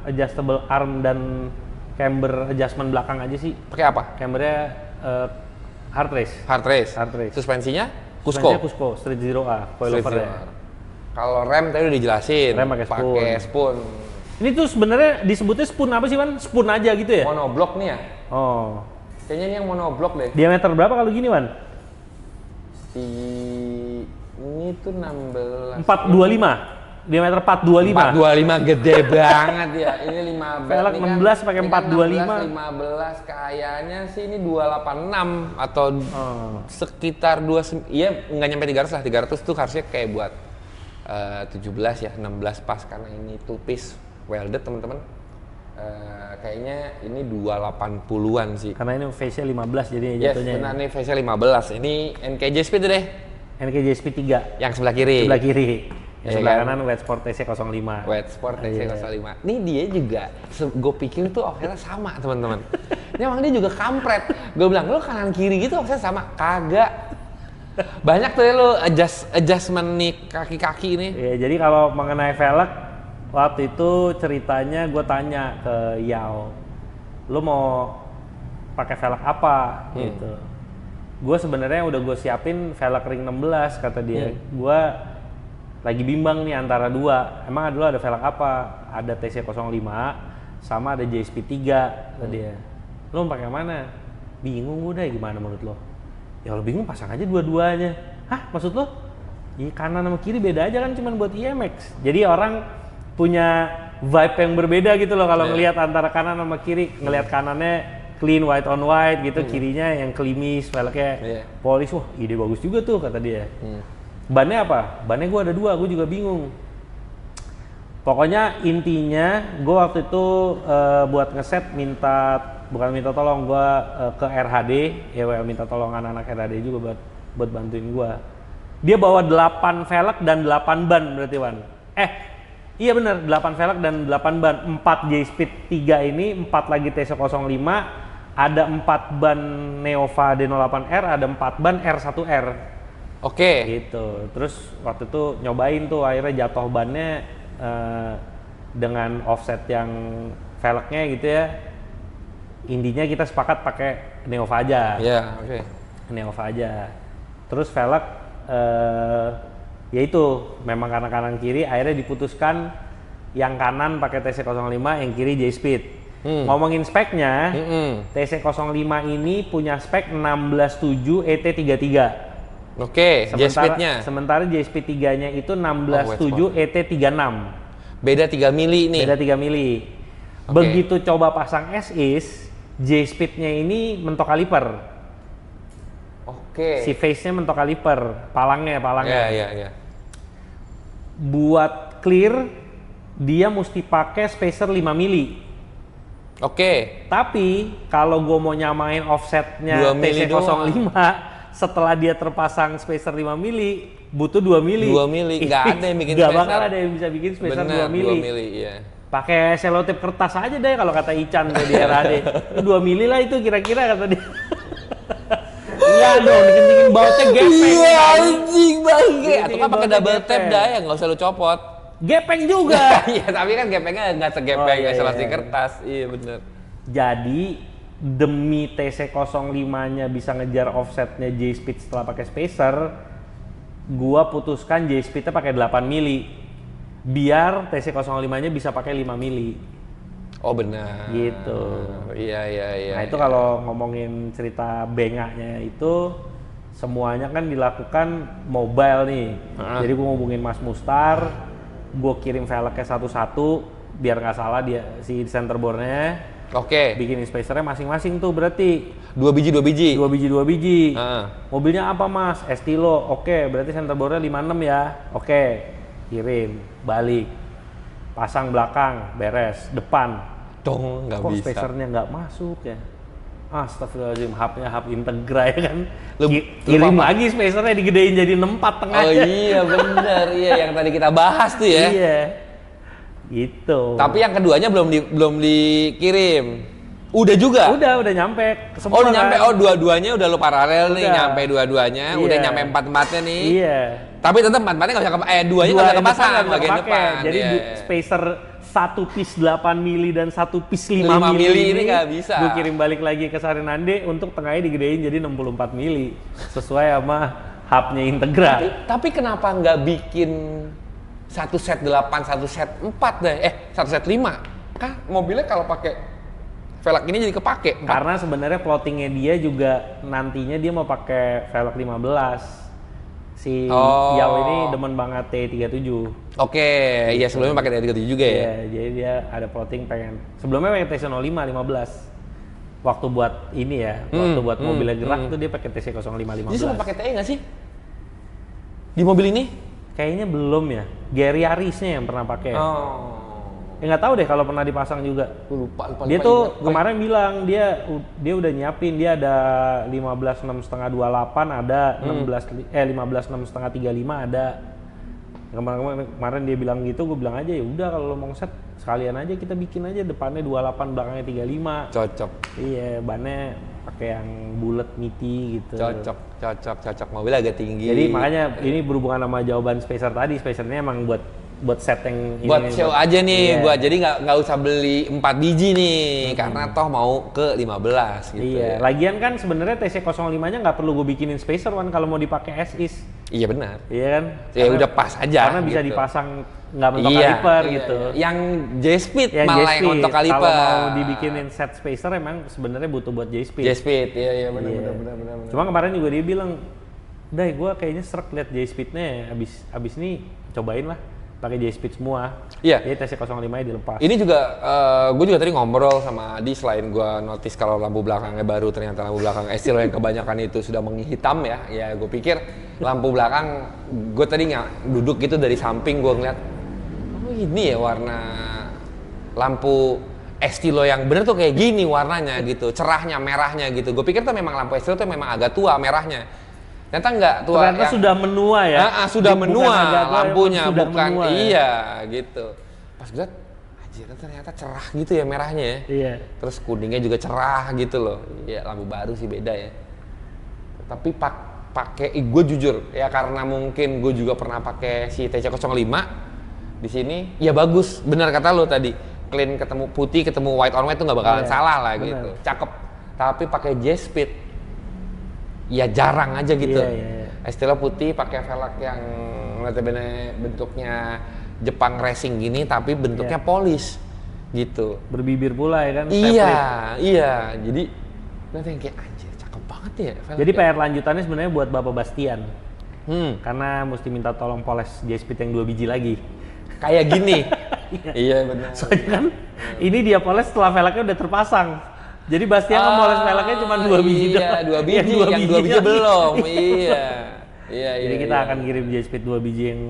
adjustable arm dan camber adjustment belakang aja sih. Pakai apa? Cambernya hard race. Hard race. Suspensinya Cusco Street Zero A coilovernya. Kalau rem tadi udah dijelasin. Rem pakai spoon. Ini tuh sebenarnya disebutnya spoon apa sih, Wan? Spoon aja gitu ya? Monoblock nih ya? Oh. Kayaknya ini yang monoblock deh. Diameter berapa kalau gini, Wan? Ini tuh 16. 425. Diameter 425. 425 gede banget ya. Ini 15. Velg 16 pakai 425. 15 kayaknya sih ini 286 atau sekitar 2, iya nggak nyampe 300 lah. 300 tuh harusnya kayak buat 17 ya, 16 pas karena ini two piece welded teman-teman. Kayaknya ini 280-an sih. Karena ini face-nya 15 jadi Yes, jatuhnya. benar nih face-nya 15. Ini NKJ Speed deh. NKJ Speed 3. Yang sebelah kiri. Yang sebelah kanan Wet Sport TC05. Wet Sport TC05. Nih dia juga, gue pikir tuh offset sama teman-teman. Ini emang dia juga kampret. Gue bilang, lo kanan kiri gitu offset sama? Kagak. Banyak tuh ya lo adjustment nih kaki-kaki ini. Iya, jadi kalau mengenai velg, waktu itu ceritanya gue tanya ke Yao, lo mau pakai velg apa gitu. Gue sebenarnya udah gue siapin velg ring 16 kata dia. Gue lagi bimbang nih antara dua. Emang dulu ada velg apa? Ada TC05 sama ada JSP3 kata dia. Lo mau pakai mana? Bingung udah, gimana menurut lo? Ya lo bingung pasang aja dua-duanya. Hah, maksud lo? Iya, kanan sama kiri beda aja kan, cuman buat IMX. Jadi orang punya vibe yang berbeda gitu loh kalau ngelihat antara kanan sama kiri. Ngelihat kanannya clean white on white gitu, kirinya yang klimis, velgnya polish. Wah, ide bagus juga tuh kata dia. Bannya apa? Bannya gue ada dua, gue juga bingung. Pokoknya intinya gue waktu itu buat ngeset bukan minta tolong, gue ke RHD, ya minta tolong anak-anak RHD juga buat bantuin gue. Dia bawa 8 velg dan 8 ban berarti, Wan. Iya bener, 8 velg dan 8 ban. 4 J-Speed 3 ini, 4 lagi TC05, ada 4 ban Neova D08R, ada 4 ban R1R. Oke. Gitu. Terus waktu itu nyobain tuh, akhirnya jatuh bannya dengan offset yang velgnya gitu ya. Intinya kita sepakat pakai Neova aja. Iya, oke. Neova aja. Terus velg ya itu memang kanan kiri, akhirnya diputuskan yang kanan pakai TC05, yang kiri J-Speed. Ngomongin speknya, TC05 ini punya spek 16.7 ET33. Oke, J-Speed-nya. Sementara J-Speed 3-nya itu 16.7 ET36. Beda 3 mili nih. Beda 3 mili. Begitu coba pasang as-is, J-Speed-nya ini mentok kaliper. Oke. Si face-nya mentok kaliper, palangnya. Iya. Buat clear, dia mesti pakai spacer 5 mili. Oke. Tapi kalau gue mau nyamain offsetnya TC05, setelah dia terpasang spacer 5 mili, butuh 2 mili. 2 mili, nggak ada yang bikin spacer. Nggak bakal ada yang bisa bikin spacer 2 mili. 2 mili, iya. Pakai selotip kertas aja deh kalau kata Ican di RAD. 2 mili lah itu kira-kira kata dia. Iya dong, dikencingin bautnya gepeng. Iya anjing bangke. Atau kan pakai double tape dah ya, nggak usah lu copot. Gepeng juga. Iya, tapi kan gepengnya nggak segepeng selotip kertas. Iya bener. Jadi demi TC05-nya bisa ngejar offsetnya J-Speed setelah pakai spacer, gua putuskan J-Speed-nya pakai 8 mili. Biar TC05-nya bisa pakai 5 mili. Oh benar. Gitu. Iya. Nah itu kalau ngomongin cerita bengaknya itu semuanya kan dilakukan mobile nih. Jadi gue ngubungin Mas Mustar, gue kirim velgnya satu-satu biar nggak salah dia si center boardnya. Oke. Bikinin spacernya masing-masing tuh berarti. 2 biji. Mobilnya apa Mas? Estilo. Oke, berarti center boardnya 56 ya. Oke, kirim, balik. Pasang belakang, beres. Depan. Dong, nggak bisa. Kok spacernya nggak masuk ya? Astagfirullahaladzim, hubnya hub Integra ya kan? Kirim lagi spacernya digedein jadi 64 tengahnya. Oh iya bener, iya yang tadi kita bahas tuh ya. Iya, gitu. Tapi yang keduanya belum dikirim. Udah juga? Udah nyampe. Semua udah nyampe, kan? Dua-duanya udah lo paralel nih, nyampe dua-duanya, udah nyampe 4-4-nya nih. Iya. Tapi tetap 4-4-nya nggak bisa duanya nggak bisa kepasang bagian depan. Jadi spacer 1 piece 8 mili dan 1 piece 5 mili ini nggak bisa. Gue kirim balik lagi ke Sarinande untuk tengahnya digedein jadi 64 mili sesuai sama hubnya Integra. Tapi kenapa nggak bikin satu set 8, satu set 4 deh? Satu set 5? Kah mobilnya kalau pakai velg ini jadi kepake? Karena sebenarnya plottingnya dia juga nantinya dia mau pakai velg 15. Si Yao ini demen banget T37. Oke, iya sebelumnya pakai T37 juga ya? Iya, jadi dia ada plotting pengen. Sebelumnya pakai TC05 15. Waktu buat ini ya, waktu buat mobilnya gerak tuh dia pakai TC05 15. Jadi sempat pakai TE nggak sih? Di mobil ini? Kayaknya belum ya. Gary Yarisnya yang pernah pakai. Ya nggak tahu deh kalau pernah dipasang juga. Lupa. Dia tuh kemarin bilang dia udah nyiapin, dia ada 15.6,5 28 ada 15.6,5 35 ada. Kemarin dia bilang gitu, gue bilang aja ya udah kalau lo mau set sekalian aja kita bikin aja depannya 28 belakangnya 35. Cocok. Iya, bannya pakai yang bulat niti gitu. Cocok. Mobil agak tinggi. Jadi makanya ini berhubungan sama jawaban spacer tadi. Spacernya emang buat set yang buat show aja nih, buat jadi nggak usah beli 4 biji nih, karena toh mau ke 15 gitu. Iya, lagian kan sebenarnya TC05-nya nggak perlu gue bikinin spacer kan kalau mau dipakai as is. Iya benar. Iya kan? Ya udah pas aja. Karena bisa gitu. Dipasang nggak mentok kaliper gitu. Yang J-Speed malah yang mentok kaliper. Kalau mau dibikinin set spacer emang sebenarnya butuh buat J-Speed. Iya benar. Cuma kemarin juga dia bilang, "Dai, gue kayaknya srek liat J-Speed-nya, abis ini cobain lah." Pakai J-Speed semua. Iya. Jadi TC05-nya dilepas. Ini juga, gue juga tadi ngobrol sama Adi, selain gue notice kalau lampu belakangnya baru, ternyata lampu belakang Estilo yang kebanyakan itu sudah menghitam ya. Ya gue pikir lampu belakang, gue tadi duduk gitu dari samping, gue ngeliat, oh ini ya warna lampu Estilo yang bener tuh kayak gini warnanya gitu, cerahnya, merahnya gitu. Gue pikir tuh memang lampu Estilo tuh memang agak tua merahnya. Ternyata enggak tua. Ternyata sudah menua ya. Sudah menua lampunya, bukan menua, iya gitu. Pas gue liat, anjir ternyata cerah gitu ya merahnya ya. Iya. Terus kuningnya juga cerah gitu loh. Ya lampu baru sih beda ya. Tapi pakai gue jujur ya, karena mungkin gue juga pernah pakai si TC05 di sini. Ya bagus, benar kata lo tadi. Clean ketemu putih, ketemu white on white tuh nggak bakalan salah lah bener. Gitu. Cakep. Tapi pakai J-Speed ya jarang aja gitu. Estilo putih pakai velg yang notabene bentuknya Jepang racing gini, tapi bentuknya polish gitu. Berbibir pula ya kan? Iya. Jadi nanti yang kayak anjir cakep banget ya. Jadi PR lanjutannya sebenarnya buat Bapak Bastian. Karena mesti minta tolong poles J-Speed yang 2 biji lagi. Kayak gini. Iya benar. Soalnya kan ini dia poles setelah velgnya udah terpasang. Jadi Bastian ngemoles velgnya cuma 2 biji doang. Iya, 2 biji. Yang 2 biji belum. Iya. Jadi kita akan kirim J-Speed 2 biji yang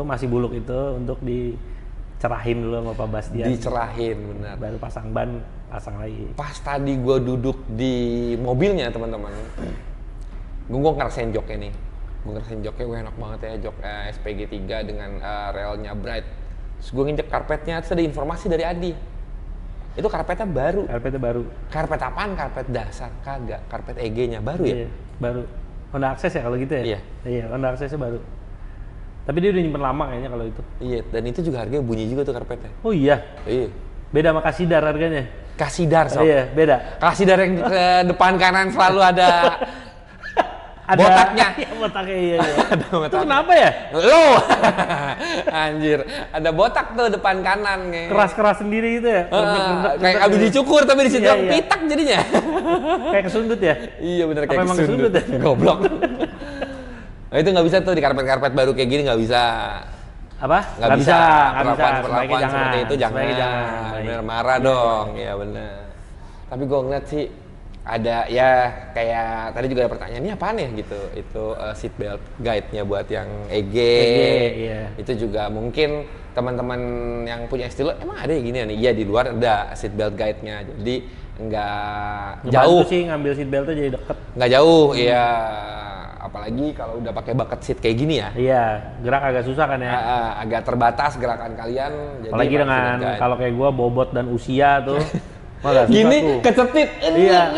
masih buluk itu untuk dicerahin dulu sama Pak Bastian. Dicerahin, benar. Baru pasang ban, pasang lagi. Pas tadi gue duduk di mobilnya teman-teman, gue ngerasain joknya nih. Gue ngerasain joknya, enak banget ya jok SPG 3 dengan relnya Bright. Terus gue nginjek karpetnya, terus ada informasi dari Adi. Itu karpetnya baru. Karpet apaan? Karpet dasar? Kagak. Karpet EG-nya baru ya? Iya, baru. Honda Access ya kalau gitu ya? Iya, Honda Access-nya baru. Tapi dia udah nyimpen lama kayaknya kalau itu. Iya, dan itu juga harganya bunyi juga tuh karpetnya. Oh iya? Iya. Beda sama Kasidar harganya? Kasidar, sob. Iya, beda. Kasidar yang ke depan kanan selalu ada ada botaknya. Iya, botaknya iya. Ada botak. Itu kenapa ya? Lo, anjir, ada botak tuh depan kanan kayak. Keras-keras sendiri gitu ya? Kayak abis dicukur tapi di situ Iya. pitak jadinya. Kayak kesundut ya? Iya bener Apa kayak emang kesundut. kesundut ya? Goblok. Nah itu nggak bisa tuh di karpet-karpet baru kayak gini nggak bisa. Apa? Nggak bisa. Sebaiknya Perlakuan seperti itu jangan. Sebaiknya Bener marah dong. Iya bener. Tapi gue ngeliat sih ada ya kayak tadi juga ada pertanyaan ini apaan ya gitu. Itu seat belt guide-nya buat yang EG. Iya. Itu juga mungkin teman-teman yang punya estilo emang ada ya gini ya nih. Iya di luar ada seat belt guide-nya. Jadi nggak jauh sih ngambil seat beltnya jadi deket. Nggak jauh, iya. Apalagi kalau udah pakai bucket seat kayak gini ya. Iya, gerak agak susah kan ya. Agak terbatas gerakan kalian. Jadi apalagi dengan kalau kayak gua bobot dan usia tuh. Gini kecetit. Iya.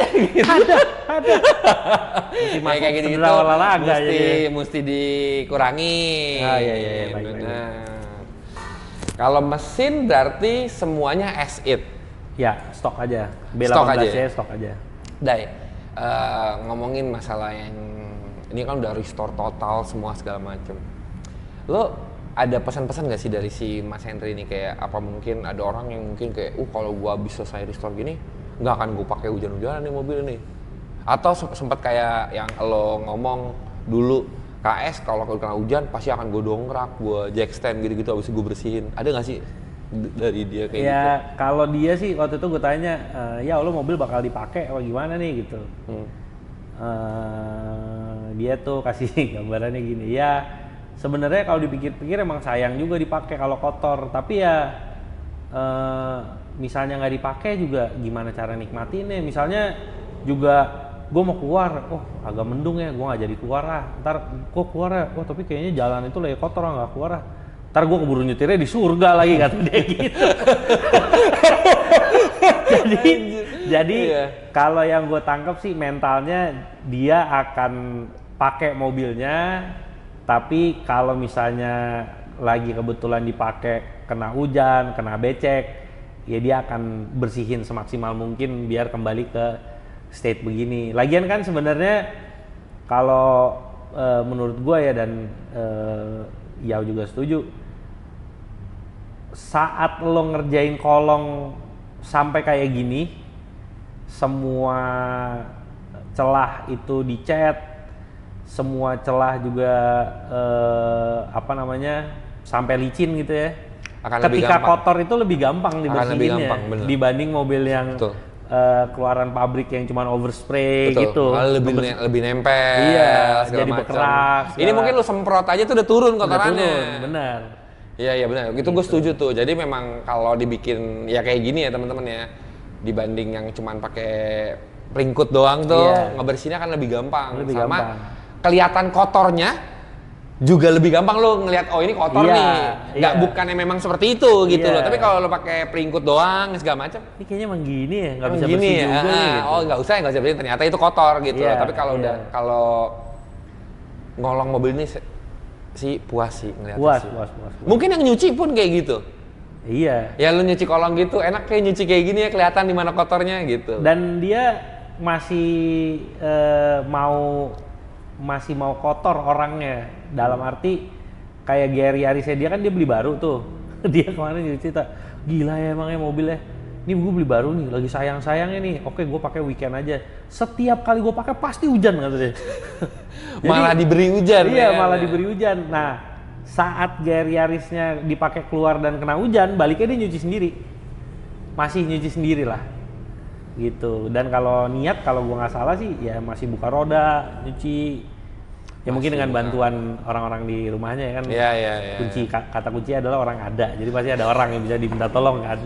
Ada. Mesti masuk kayak gitu-gitu. Olahraga mesti dikurangi. Iya. Baik. Kalau mesin berarti semuanya as it. Ya, stok aja. B18 stok aja. Dai, ngomongin masalah yang ini kan udah restore total semua segala macem. Lo ada pesan-pesan nggak sih dari si Mas Henry ini kayak apa mungkin ada orang yang mungkin kayak, kalau gua habis selesai restore gini, nggak akan gua pakai hujan-hujanan nih mobil ini. Atau sempat kayak yang lo ngomong dulu KS kalau kena hujan pasti akan gua dongkrak, gua jack stand gitu-gitu habis gua bersihin. Ada nggak sih dari dia kayak gitu? Ya kalau dia sih waktu itu gue tanya, ya lo mobil bakal dipakai apa gimana nih gitu. Dia tuh kasih gambarannya gini, ya sebenarnya kalau dipikir-pikir emang sayang juga dipakai kalau kotor, tapi ya misalnya nggak dipakai juga gimana cara nikmatinnya. Misalnya juga gue mau keluar, agak mendung ya, gue nggak jadi keluar lah. Ntar gue keluar ya, tapi kayaknya jalan itu lagi kotor, nggak keluar lah. Ntar gue keburu nyetirnya di surga lagi kata dia gitu. jadi kalau yang gue tangkap sih mentalnya dia akan pakai mobilnya, tapi kalau misalnya lagi kebetulan dipakai kena hujan, kena becek, ya dia akan bersihin semaksimal mungkin biar kembali ke state begini. Lagian kan sebenarnya kalau menurut gue ya dan Yao juga setuju, saat lo ngerjain kolong sampai kayak gini, semua celah itu dicat, semua celah juga sampai licin gitu ya. Ketika kotor itu lebih gampang dibersihinnya dibanding mobil yang keluaran pabrik yang cuma overspray gitu. Lebih nempel. Iya, jadi bekeras. Ini mungkin lo semprot aja tuh udah turun kotorannya. Benar. Iya benar. Itu gue setuju tuh. Jadi memang kalau dibikin ya kayak gini ya teman-teman ya, dibanding yang cuma pakai pelingkut doang tuh, ngebersihinnya kan lebih gampang. Sama kelihatan kotornya juga lebih gampang lo ngelihat ini kotor nih. Nggak bukannya memang seperti itu gitu loh. Tapi kalau lo pakai pelingkut doang segala macam, ini kayaknya emang gini ya, nggak bisa bersih juga gitu. Nggak usah bersih, ternyata itu kotor gitu loh. Tapi kalau ngolong mobil ini sih puas sih ngeliatnya. Puas. Mungkin yang nyuci pun kayak gitu. Iya. Ya lu nyuci kolong gitu, enak kayak nyuci kayak gini ya, kelihatan di mana kotornya gitu. Dan dia masih mau kotor orangnya, dalam arti kayak Gary Yarisnya dia kan dia beli baru tuh. Dia kemarin cerita, gila ya emangnya mobilnya. Ini gue beli baru nih, lagi sayang-sayangnya nih. Oke, gue pakai weekend aja. Setiap kali gue pakai pasti hujan kata dia. Malah diberi hujan. Iya, malah diberi hujan. Nah, saat Gary Yarisnya dipakai keluar dan kena hujan, baliknya dia nyuci sendiri. Masih nyuci sendiri lah. Gitu. Dan kalau niat, kalau gue nggak salah sih, ya masih buka roda, nyuci. Ya masih mungkin dengan bantuan orang-orang di rumahnya ya kan. Iya. Kunci, kata kunci adalah orang ada. Jadi pasti ada orang yang bisa diminta tolong kan.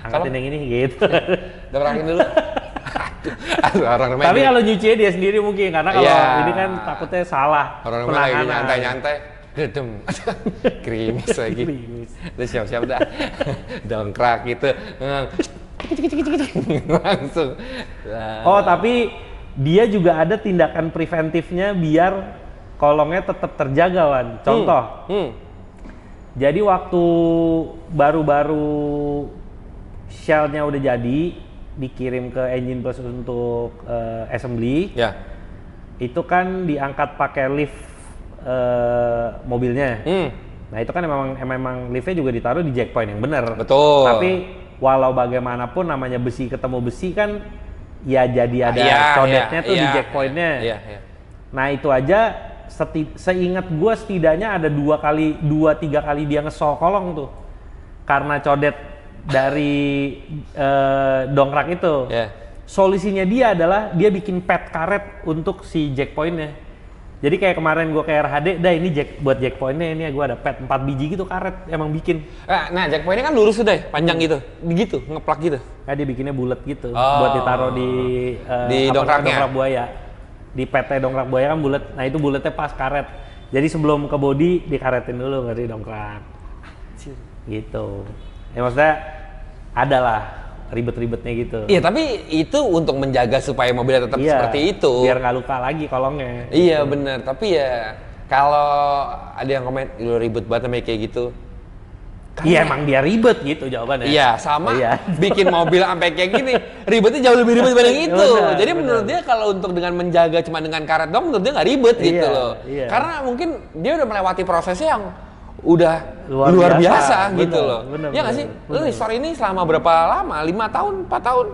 Angkatin yang ini gitu. Udah berakin dulu. Orang tapi kalau nyuci dia sendiri mungkin karena kalau ini kan takutnya salah. Orang rumah lagi nyantai-nyantai, gedem, krimis lagi. Udah siap-siap dah, dongkrak gitu, langsung. Oh tapi dia juga ada tindakan preventifnya biar kolongnya tetap terjaga Wan. Contoh. Jadi waktu baru-baru shell-nya udah jadi, dikirim ke Engine Plus untuk assembly. Ya. Itu kan diangkat pakai lift mobilnya. Nah itu kan memang liftnya juga ditaruh di jack point yang benar. Betul. Tapi walau bagaimanapun namanya besi ketemu besi kan ya jadi ada codetnya tuh di jack pointnya. Nah itu aja seingat gue setidaknya ada 2-3 kali dia ngesol kolong tuh karena codet dari dongkrak itu. Solusinya dia adalah dia bikin pad karet untuk si jack pointnya. Jadi kayak kemarin gue ke RHD, ini buat jack pointnya ini gue ada pad 4 biji gitu karet emang bikin. Nah jack pointnya kan lurus udah panjang gitu, ngeplak gitu. Nah dia bikinnya bulat gitu, buat ditaruh di dongkrak buaya. Di PT dongkrak buaya kan bulat, nah itu bulatnya pas karet. Jadi sebelum ke body dikaretin dulu dari dongkrak. Gitu. Ya maksudnya ada lah ribet-ribetnya gitu. Iya, tapi itu untuk menjaga supaya mobilnya tetap seperti itu. Biar nggak luka lagi kolongnya. Iya gitu. Bener, tapi ya kalau ada yang komen, lu ribet banget sama kayak gitu. Iya emang dia ribet gitu jawabannya. Iya, sama bikin mobil sampai kayak gini, ribetnya jauh lebih ribet dibanding itu. Jadi menurut dia kalau untuk dengan menjaga cuma dengan karet dong, menurut dia nggak ribet gitu loh. Karena mungkin dia udah melewati prosesnya yang udah luar biasa gitu loh. Ya nggak sih? Lu restore ini selama berapa lama? 5 tahun? 4 tahun?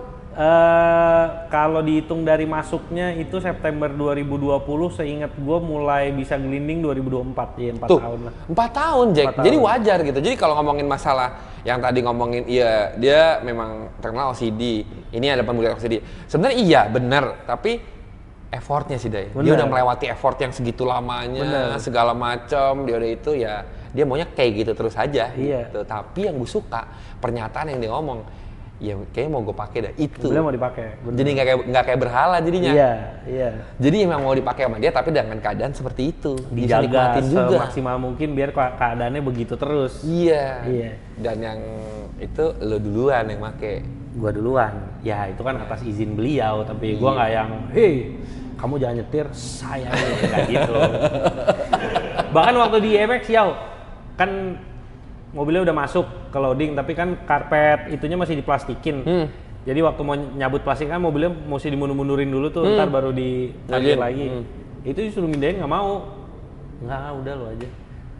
Kalau dihitung dari masuknya itu September 2020, seingat gue mulai bisa gelinding 2024, ya 4 tahun lah. 4 tahun, Jack. 4 jadi tahun. Wajar gitu. Jadi kalau ngomongin masalah yang tadi ngomongin, iya dia memang terkenal OCD. Ini ada pembuluh OCD. Sebenarnya iya benar, tapi effortnya sih Day. Dia udah melewati effort yang segitu lamanya, segala macam. Dia udah itu ya, dia maunya kayak gitu terus aja. Gitu. Tapi yang gue suka pernyataan yang dia ngomong, ya kayaknya mau gue pakai dah itu. Mobilnya mau dipakai. Jadi nggak kayak berhala jadinya. Iya. Jadi emang mau dipakai sama dia, tapi dengan keadaan seperti itu. Dijaga semaksimal mungkin biar keadaannya begitu terus. Iya. Dan yang itu lo duluan yang make. Gua duluan. Ya itu kan atas izin beliau, tapi gua nggak yang, hey kamu jangan nyetir, saya nggak gitu. Bahkan waktu di EMX kan mobilnya udah masuk ke loading, tapi kan karpet itunya masih diplastikin. Jadi waktu mau nyabut plastik kan mobilnya mesti dimundur-mundurin dulu tuh, ntar baru dipakai lagi. Itu disuruh mindahin nggak mau. Nggak, udah lo aja.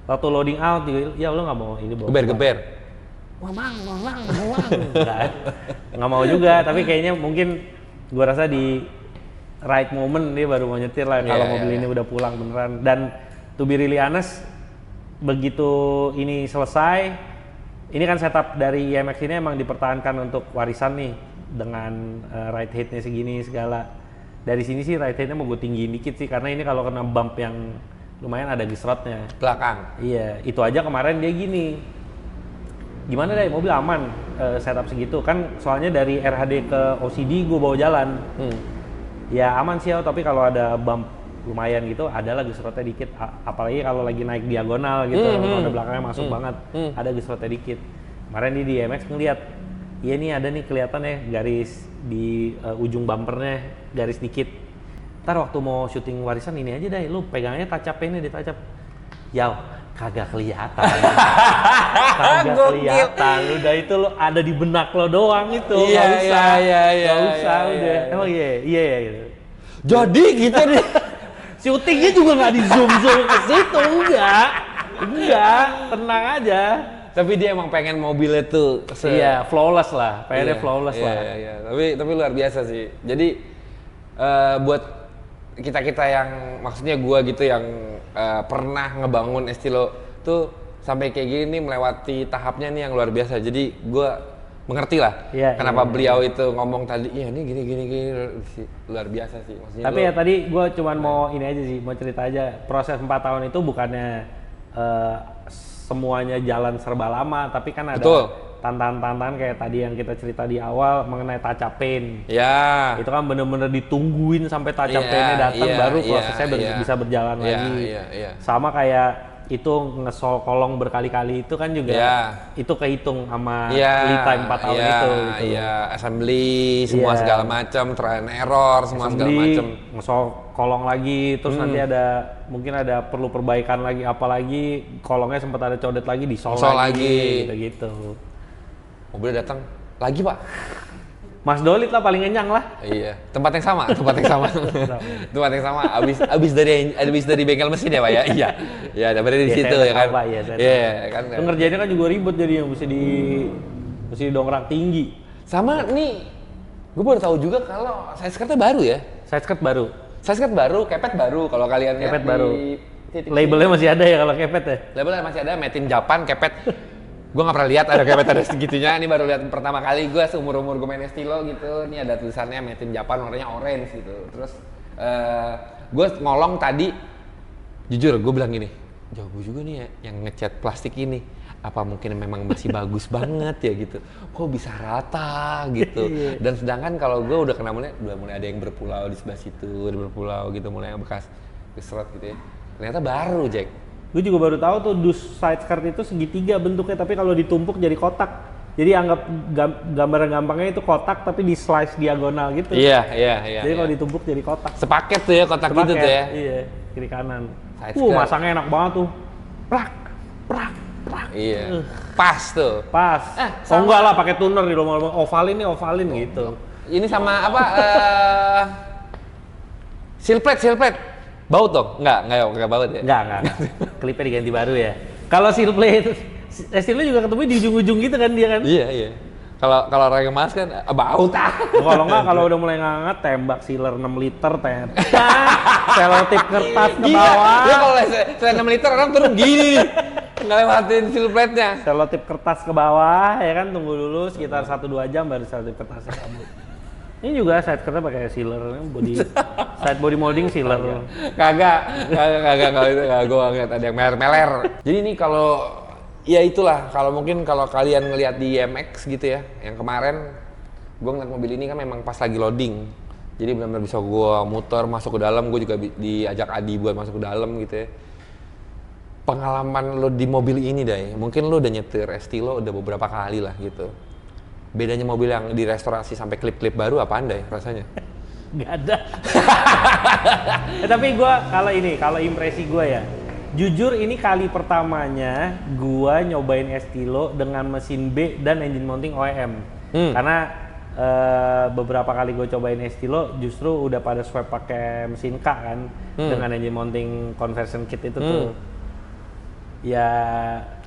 Waktu loading out, ya lo nggak mau ini bawa. Geber-geber. Mamang. Nggak mau juga, tapi kayaknya mungkin gua rasa di right moment dia baru mau nyetir lah kalau mobil ini udah pulang beneran. Dan to be really honest, begitu ini selesai, ini kan setup dari IMX ini emang dipertahankan untuk warisan nih dengan ride height-nya segini segala. Dari sini sih ride height-nya mau gue tinggiin dikit sih, karena ini kalau kena bump yang lumayan ada gesrotnya belakang. Iya, itu aja kemarin dia gini. Gimana deh mobil aman setup segitu kan, soalnya dari RHD ke OCD gue bawa jalan. Ya aman sih, tapi kalau ada bump lumayan gitu, ada lah gesrotnya dikit, apalagi kalau lagi naik diagonal gitu, roda belakangnya masuk banget, ada gesrotnya dikit. Kemarin di MX ngeliat, iya nih ada nih kelihatan ya garis di ujung bumpernya, garis dikit. Ntar waktu mau syuting warisan ini aja deh, lu pegangnya tacap ini ditacap. Kagak kelihatan. Kagak kelihatan, udah itu lo ada di benak lo doang itu, nggak usah. Nggak usah udah. Emang iya gitu. Jadi gitu deh. Syutingnya juga nggak di zoom ke situ, enggak, tenang aja. Tapi dia emang pengen mobilnya tuh flawless lah, pengennya flawless lah. Iya. Tapi luar biasa sih. Jadi buat kita yang maksudnya gua gitu yang pernah ngebangun Estilo tuh sampai kayak gini melewati tahapnya nih yang luar biasa. Jadi gua mengerti lah kenapa beliau itu ngomong tadi, iya ini gini luar biasa sih maksudnya. Tapi ya tadi gue cuman mau ini aja sih, mau cerita aja proses 4 tahun itu bukannya semuanya jalan serba lama, tapi kan ada tantangan-tantangan kayak tadi yang kita cerita di awal mengenai touch up paint. Itu kan bener-bener ditungguin sampai touch up paintnya datang baru prosesnya bisa berjalan lagi. Sama kayak itu ngesol kolong berkali-kali itu kan juga itu kehitung sama lead time 4 tahun itu gitu. Assembly semua segala macam, trial and error semua segala macam. Ngesol kolong lagi, terus nanti mungkin ada perlu perbaikan lagi, apalagi kolongnya sempat ada codet lagi, disol lagi gitu. Mobil datang lagi, Pak. Mas Dolit lah paling kenyang lah. Iya, tempat yang sama. Tempat yang sama. Abis dari bengkel mesin ya, Pak ya. Iya. Ya, berarti di situ ya kan. Iya, kan. Ngerjainnya kan juga ribet jadi yang mesti didongkrak tinggi. Sama nih, gue baru tahu juga kalau side skirtnya baru ya. Side skirt baru, kepet baru kalau kalian lihat baru. Labelnya masih ada ya kalau kepet ya? Labelnya masih ada, Made in Japan, kepet. Gue nggak pernah lihat ada kepet ada segitunya. Ini baru lihat pertama kali gue seumur gue main Estilo gitu. Ini ada tulisannya Made in Japan, warnanya orange gitu. Terus gue ngolong tadi, jujur gue bilang gini, jago juga nih ya yang ngecat plastik ini. Apa mungkin memang masih bagus banget ya gitu. Kok bisa rata gitu. Dan sedangkan kalau gue udah kena mulai ada yang berpulau di sebelah situ, ada berpulau gitu, mulai yang bekas keserot gitu ya. Ternyata baru, Jack. Gue juga baru tahu tuh dus side skirt itu segitiga bentuknya, tapi kalau ditumpuk jadi kotak. Jadi anggap gambaran gampangnya itu kotak tapi di slice diagonal gitu. Iya. Jadi kalau ditumpuk jadi kotak. Sepaket tuh ya kotak gitu tuh ya. Iya, kiri kanan. Masangnya enak banget tuh. Prak. Iya. Pas tuh. Pas. Oh enggak lah pakai tuner di lomba ovalin gitu. Ini sama apa? Seal plate. Bau toh? Enggak bau ya? Enggak. Klipnya diganti baru ya. Kalau seal plate, Estilo juga ketemu di ujung-ujung gitu kan dia kan? Iya. Kalau orang yang mas kan bau tak. Kalau enggak, kalau udah mulai ngangat tembak sealer 6 liter selotip kertas ke bawah. Dia kalau 6 liter orang turun gini. Nggak lewatin seal plate-nya. Selotip kertas ke bawah ya kan, tunggu dulu sekitar 1-2 jam baru selotip kertasnya kabur. Ini juga side skirtnya pakai sealer, side body molding sealer. Kagak kalau itu kagak gue ngeliat ada yang meler. Jadi ini kalau ya itulah, kalau mungkin kalau kalian ngelihat di MX gitu ya, yang kemarin gue ngeliat mobil ini kan memang pas lagi loading. Jadi benar-benar bisa gue muter masuk ke dalam, gue juga diajak Adi buat masuk ke dalam gitu ya. Pengalaman lo di mobil ini deh, mungkin lo udah nyetir Estilo udah beberapa kali lah gitu. Bedanya mobil yang direstorasi sampai klip-klip baru apa anda ya rasanya? Nggak ada. Tapi gue kalau impresi gue ya, jujur ini kali pertamanya gue nyobain Estilo dengan mesin B dan engine mounting OEM. Karena beberapa kali gue cobain Estilo justru udah pada swap pakai mesin K kan, dengan engine mounting conversion kit itu tuh. Ya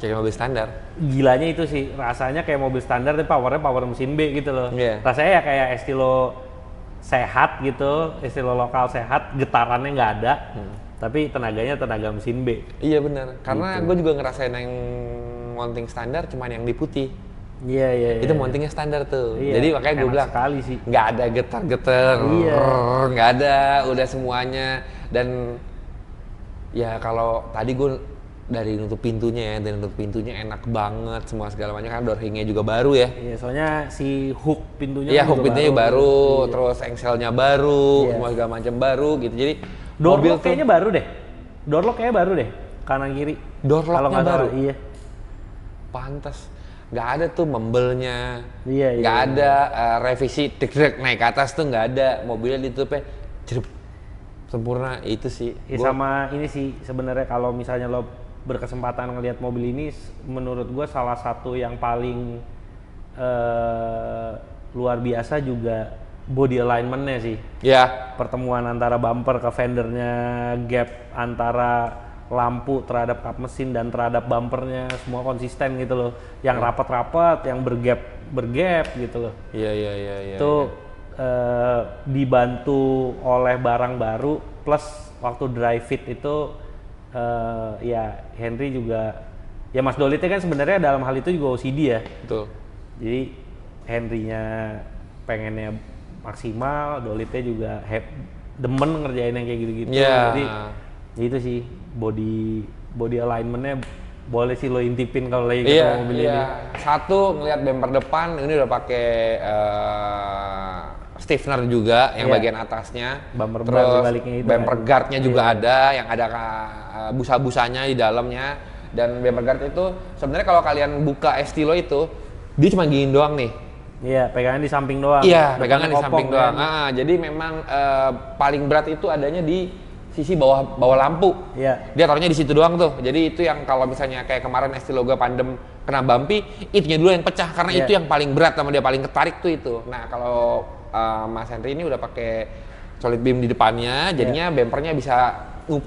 kayak mobil standar. Gilanya itu sih, rasanya kayak mobil standar tapi power mesin B gitu loh. Rasanya ya kayak Estilo sehat gitu, Estilo lokal sehat, getarannya nggak ada, tapi tenaganya tenaga mesin B. Iya benar, karena gue juga ngerasain yang mounting standar cuman yang di putih. Iya. Itu mountingnya standar tuh. Jadi makanya gue bilang sekali sih. Nggak ada getar-getar, nggak ada, udah semuanya. Dan ya kalau tadi gue dari nutup pintunya enak banget, semua segala macam kan, door hingnya juga baru ya. Iya, soalnya si hook pintunya. Iya, hook pintunya baru, terus engselnya baru, semua segala macam baru gitu. Jadi door lock kayaknya baru deh. Door lock kayaknya baru deh, kanan kiri. Door locknya baru. Iya. Pantas. Nggak ada tuh membelnya. Iya. Nggak ada revisi deg naik ke atas tuh nggak ada. Mobilnya ditutupnya sempurna itu sih. Sama ini sih sebenarnya kalau misalnya lo berkesempatan ngelihat mobil ini, menurut gue salah satu yang paling luar biasa juga body alignment-nya sih. Iya. Pertemuan antara bumper ke fendernya, gap antara lampu terhadap kap mesin dan terhadap bumpernya, semua konsisten gitu loh. Yang rapat-rapat, yang bergap gitu loh. Iya. Itu dibantu oleh barang baru plus waktu dry fit itu ya Henry juga ya, Mas Dolitnya kan sebenarnya dalam hal itu juga OCD ya. Betul. Jadi Henry-nya pengennya maksimal, Dolitnya juga demen ngerjain yang kayak gitu-gitu. Jadi itu sih body alignment-nya boleh sih lo intipin kalau lagi ketemu mobil ini. Satu ngelihat bumper depan ini udah pakai stiffener juga yang bagian atasnya, bumper terus baliknya itu bumper guardnya juga ada, yang ada busa-busanya di dalamnya. Dan bumper guard itu sebenarnya kalau kalian buka Estilo itu dia cuma gini doang nih. Iya, pegangan di samping doang. Iya, pegangan di samping doang. Jadi memang paling berat itu adanya di sisi bawah lampu. Iya. Dia taruhnya di situ doang tuh. Jadi itu yang kalau misalnya kayak kemarin Estilo gue pandem kena bumpy, itunya dulu yang pecah karena itu yang paling berat sama dia paling ketarik tuh itu. Nah kalau Mas Henry ini udah pakai solid beam di depannya, jadinya bempernya bisa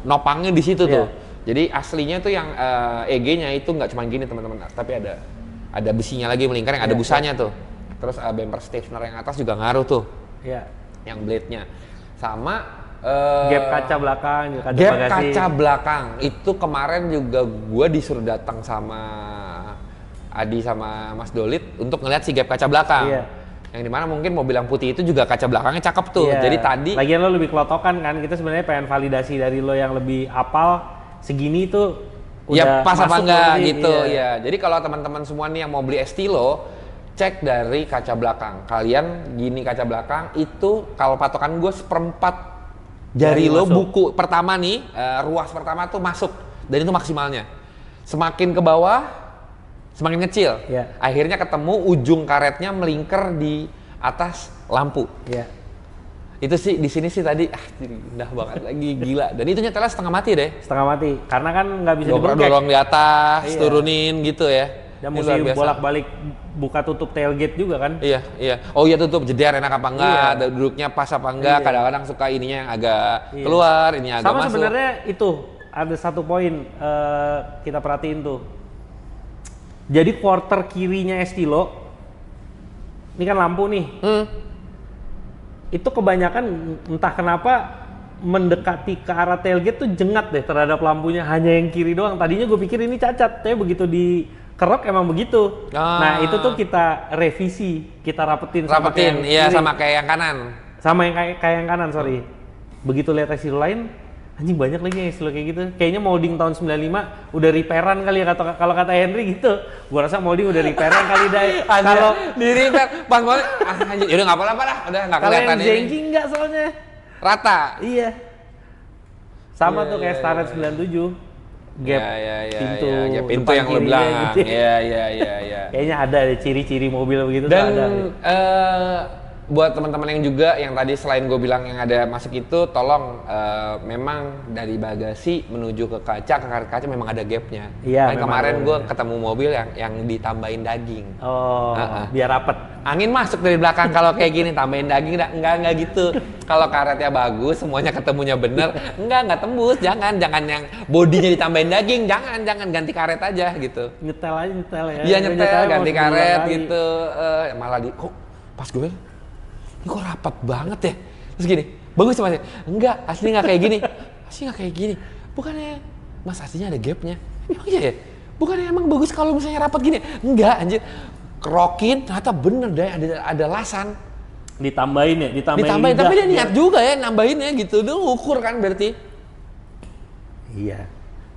nopangnya di situ tuh. Jadi aslinya tuh yang EG-nya itu nggak cuma gini teman-teman, tapi ada besinya lagi melingkar yang ada busanya tuh. Terus bumper stationer yang atas juga ngaruh tuh. Yang blade-nya. Sama gap kaca belakang, gap kaca belakang itu kemarin juga gua disuruh datang sama Adi sama Mas Dolit untuk ngeliat si gap kaca belakang. Yang dimana mungkin mobil yang putih itu juga kaca belakangnya cakep tuh. Jadi tadi lagian lo lebih kelotokan kan, kita sebenarnya pengen validasi dari lo yang lebih apal segini tuh udah pas apa enggak gitu. Jadi kalau teman-teman semua nih yang mau beli Estilo, cek dari kaca belakang. Kalian gini kaca belakang itu kalau patokan gue 1/4 jari lo buku pertama nih, ruas pertama tuh masuk dan itu maksimalnya. Semakin ke bawah semakin kecil. Akhirnya ketemu ujung karetnya melingkar di atas lampu. Itu sih di sini sih tadi indah banget lagi, gila. Dan itu nyetelnya setengah mati deh. Setengah mati karena kan nggak bisa dibengkek. Dorong di atas, turunin gitu ya. Dan mesti bolak-balik buka tutup tailgate juga kan? Iya. Oh iya tutup jeder enak apa enggak, duduknya pas apa enggak, kadang-kadang suka ininya yang agak keluar, ini agak sama masuk. Sama sebenarnya itu, ada satu poin kita perhatiin tuh. Jadi quarter kirinya Estilo, ini kan lampu nih. Itu kebanyakan entah kenapa mendekati ke arah tailgate tuh jengat deh terhadap lampunya, hanya yang kiri doang. Tadinya gue pikir ini cacat, tapi begitu dikerok emang begitu. Nah itu tuh kita revisi, kita rapetin sama kayak yang kanan. Sama yang kayak yang kanan, sorry. Begitu lihat Estilo lain, anjing banyak lagi yang Estilo kayak gitu. Kayaknya molding tahun 95 udah repairan kali ya, kalau kata Henry gitu. Gua rasa molding udah repairan kali deh. Kalau di repair pas banget, anjing udah nggak apa-apa lah, udah nggak kelihatan ini. Kalau yang jengking nggak soalnya. Rata. Iya. Sama tuh kayak Starlet 97. Gap pintu yang lo bilang. Gitu. Iya. Kayaknya ada deh ciri-ciri mobil begitu. Dan tuh ada. Buat teman-teman yang juga yang tadi selain gue bilang yang ada masuk itu, tolong memang dari bagasi menuju ke kaca memang ada gapnya. Kan kemarin gue ketemu mobil yang ditambahin daging. Biar rapet. Angin masuk dari belakang kalau kayak gini tambahin daging, enggak gitu. Kalau karetnya bagus, semuanya ketemunya bener, enggak tembus. Jangan yang bodinya ditambahin daging, jangan ganti karet aja gitu. Nyetel ya. Iya nyetel ganti karet gitu. Malah pas gue ini kok rapat banget ya? Terus gini, bagus Mas? Enggak, asli nggak kayak gini. Bukannya Mas aslinya ada gapnya? Emang iya ya? Bukannya emang bagus kalau misalnya rapat gini? Enggak, anjir. Kerokin, ternyata bener deh ada lasan. Ditambahin, Ditambahin, tapi dia niat juga ya nambahinnya gitu. Dia ukur kan berarti. Iya.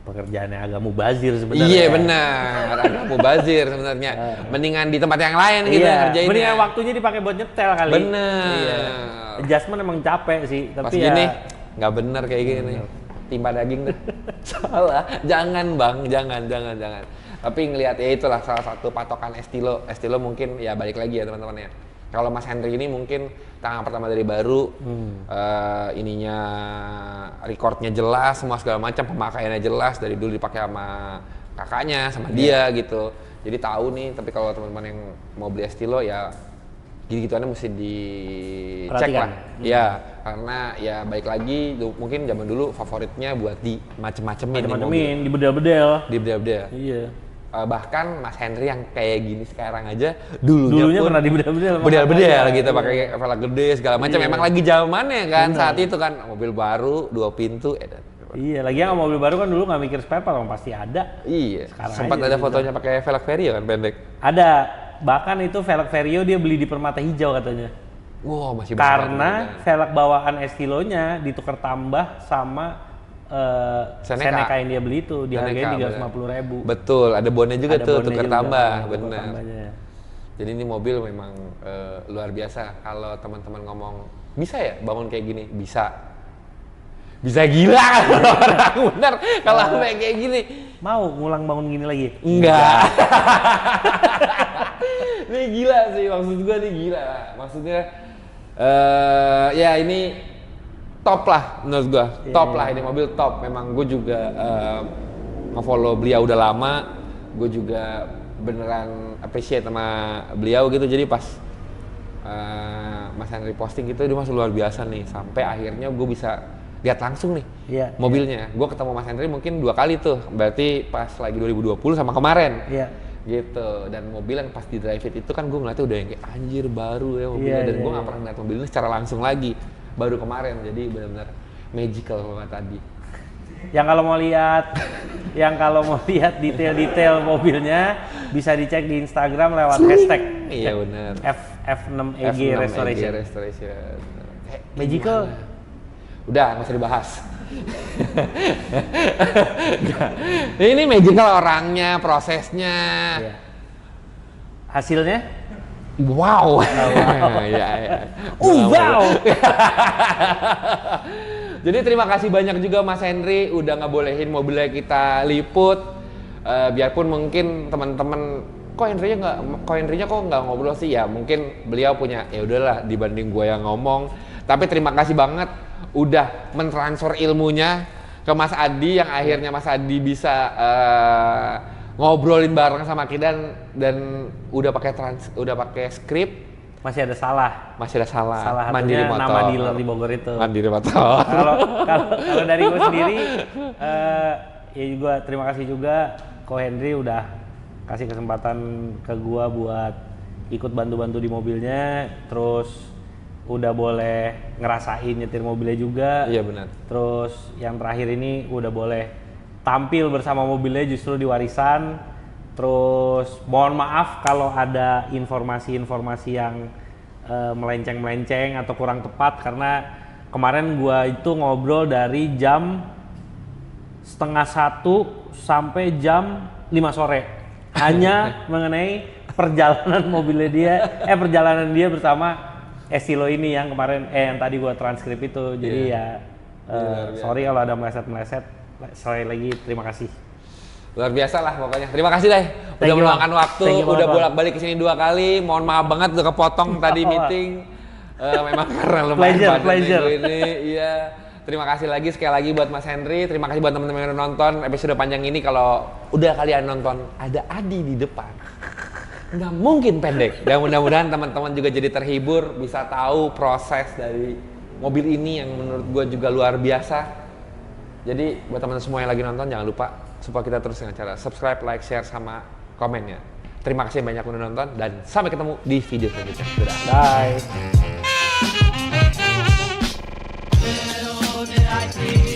Pekerjaannya agak mubazir sebenarnya. Iya benar, agak mubazir sebenarnya. Mendingan di tempat yang lain gitu ngerjainnya. Mendingan waktunya dipakai buat nyetel kali. Bener. Iya. Adjustment emang capek sih, tapi pas gini nggak bener kayak gini nih. Timpa daging dah. Salah. Jangan bang, jangan. Tapi ngelihat ya itulah salah satu patokan Estilo mungkin ya balik lagi ya teman-teman ya. Kalau Mas Henry ini mungkin tangan pertama dari baru, ininya recordnya jelas, semua segala macam, pemakaiannya jelas dari dulu dipakai sama kakaknya, sama dia gitu. Jadi tahu nih. Tapi kalau teman-teman yang mau beli Estilo ya gitu-gituannya mesti dicek lah. Ya karena ya baik lagi mungkin zaman dulu favoritnya buat di macem-macemin, dibedel-bedel. Iya. Bahkan Mas Henry yang kayak gini sekarang aja dulunya pun pernah dibedel-bedel gitu, pakai velg gede segala macam. Memang lagi zamannya kan. Saat itu kan mobil baru 2 pintu. Iya, lagi yang mobil baru kan dulu nggak mikir spare part, pasti ada. Iya. Sempat ada fotonya pakai velg Vario kan pendek. Ada. Bahkan itu velg Vario dia beli di Permata Hijau katanya. Wow, masih karena velg bawaan Estilonya ditukar tambah sama Seneca yang dia beli itu dihargain 350.000. Betul, ada bonnya juga tuh tukar tambah, benar. Jadi ini mobil memang luar biasa. Kalau teman-teman ngomong bisa ya bangun kayak gini, bisa gila orang bener kalau sampai kayak gini. Mau ngulang bangun gini lagi? Enggak. Ini gila sih, maksud gue nih gila. Maksudnya ya ini top lah menurut gua, top lah ini mobil top. Memang gue juga nge-follow beliau udah lama, gue juga beneran appreciate sama beliau gitu. Jadi pas Mas Henry posting gitu, dia masih luar biasa nih, sampai akhirnya gue bisa lihat langsung nih mobilnya. Gue ketemu Mas Henry mungkin 2 kali tuh, berarti pas lagi 2020 sama kemarin gitu. Dan mobil yang pas di drive it itu kan gue ngeliatnya udah yang kayak anjir baru ya mobilnya, dan gue nggak pernah ngeliat mobil ini secara langsung lagi, baru kemarin. Jadi benar-benar magical banget tadi. Yang kalau mau lihat detail-detail mobilnya bisa dicek di Instagram lewat hashtag. Iya benar. F6EG Restoration. Magical. Udah nggak usah dibahas. Ini magical orangnya, prosesnya. Iya. Hasilnya? Wow. Wow. Jadi terima kasih banyak juga Mas Henry udah ngebolehin mobilnya kita liput. Biarpun mungkin teman-teman kok Henry-nya kok nggak ngobrol sih, ya mungkin beliau punya ya udahlah dibanding gue yang ngomong. Tapi terima kasih banget udah mentransfer ilmunya ke Mas Adi, yang akhirnya Mas Adi bisa ngobrolin bareng sama kita dan udah pakai skrip. Masih ada salah. Salah Mandiri satunya Motor. nama dealer di Bogor itu. Mandiri Motor. Kalau dari gue sendiri, ya juga terima kasih juga Ko Henry udah kasih kesempatan ke gue buat ikut bantu-bantu di mobilnya, terus udah boleh ngerasain nyetir mobilnya juga. Iya benar. Terus yang terakhir ini udah boleh tampil bersama mobilnya justru di warisan. Terus mohon maaf kalau ada informasi-informasi yang melenceng-melenceng atau kurang tepat, karena kemarin gua itu ngobrol dari jam 12:30 sampai jam 5 sore hanya mengenai perjalanan perjalanan dia bersama Estilo ini yang kemarin yang tadi gua transkrip itu. Jadi sorry kalau ada meleset-meleset. Sekali lagi terima kasih. Luar biasa lah pokoknya. Terima kasih deh udah meluangkan waktu, udah bolak-balik ke sini 2 kali. Mohon maaf banget udah kepotong tadi meeting. Memang karena lumayan pleasure. Ini. Iya. Terima kasih lagi sekali lagi buat Mas Henry. Terima kasih buat teman-teman yang udah nonton episode panjang ini. Kalau udah kalian nonton ada Adi di depan, nggak mungkin pendek. Dan mudah-mudahan teman-teman juga jadi terhibur, bisa tahu proses dari mobil ini yang menurut gue juga luar biasa. Jadi buat teman-teman semua yang lagi nonton, jangan lupa supaya kita terus dengan cara subscribe, like, share, sama komennya. Terima kasih banyak udah nonton dan sampai ketemu di video selanjutnya. Bye. Bye.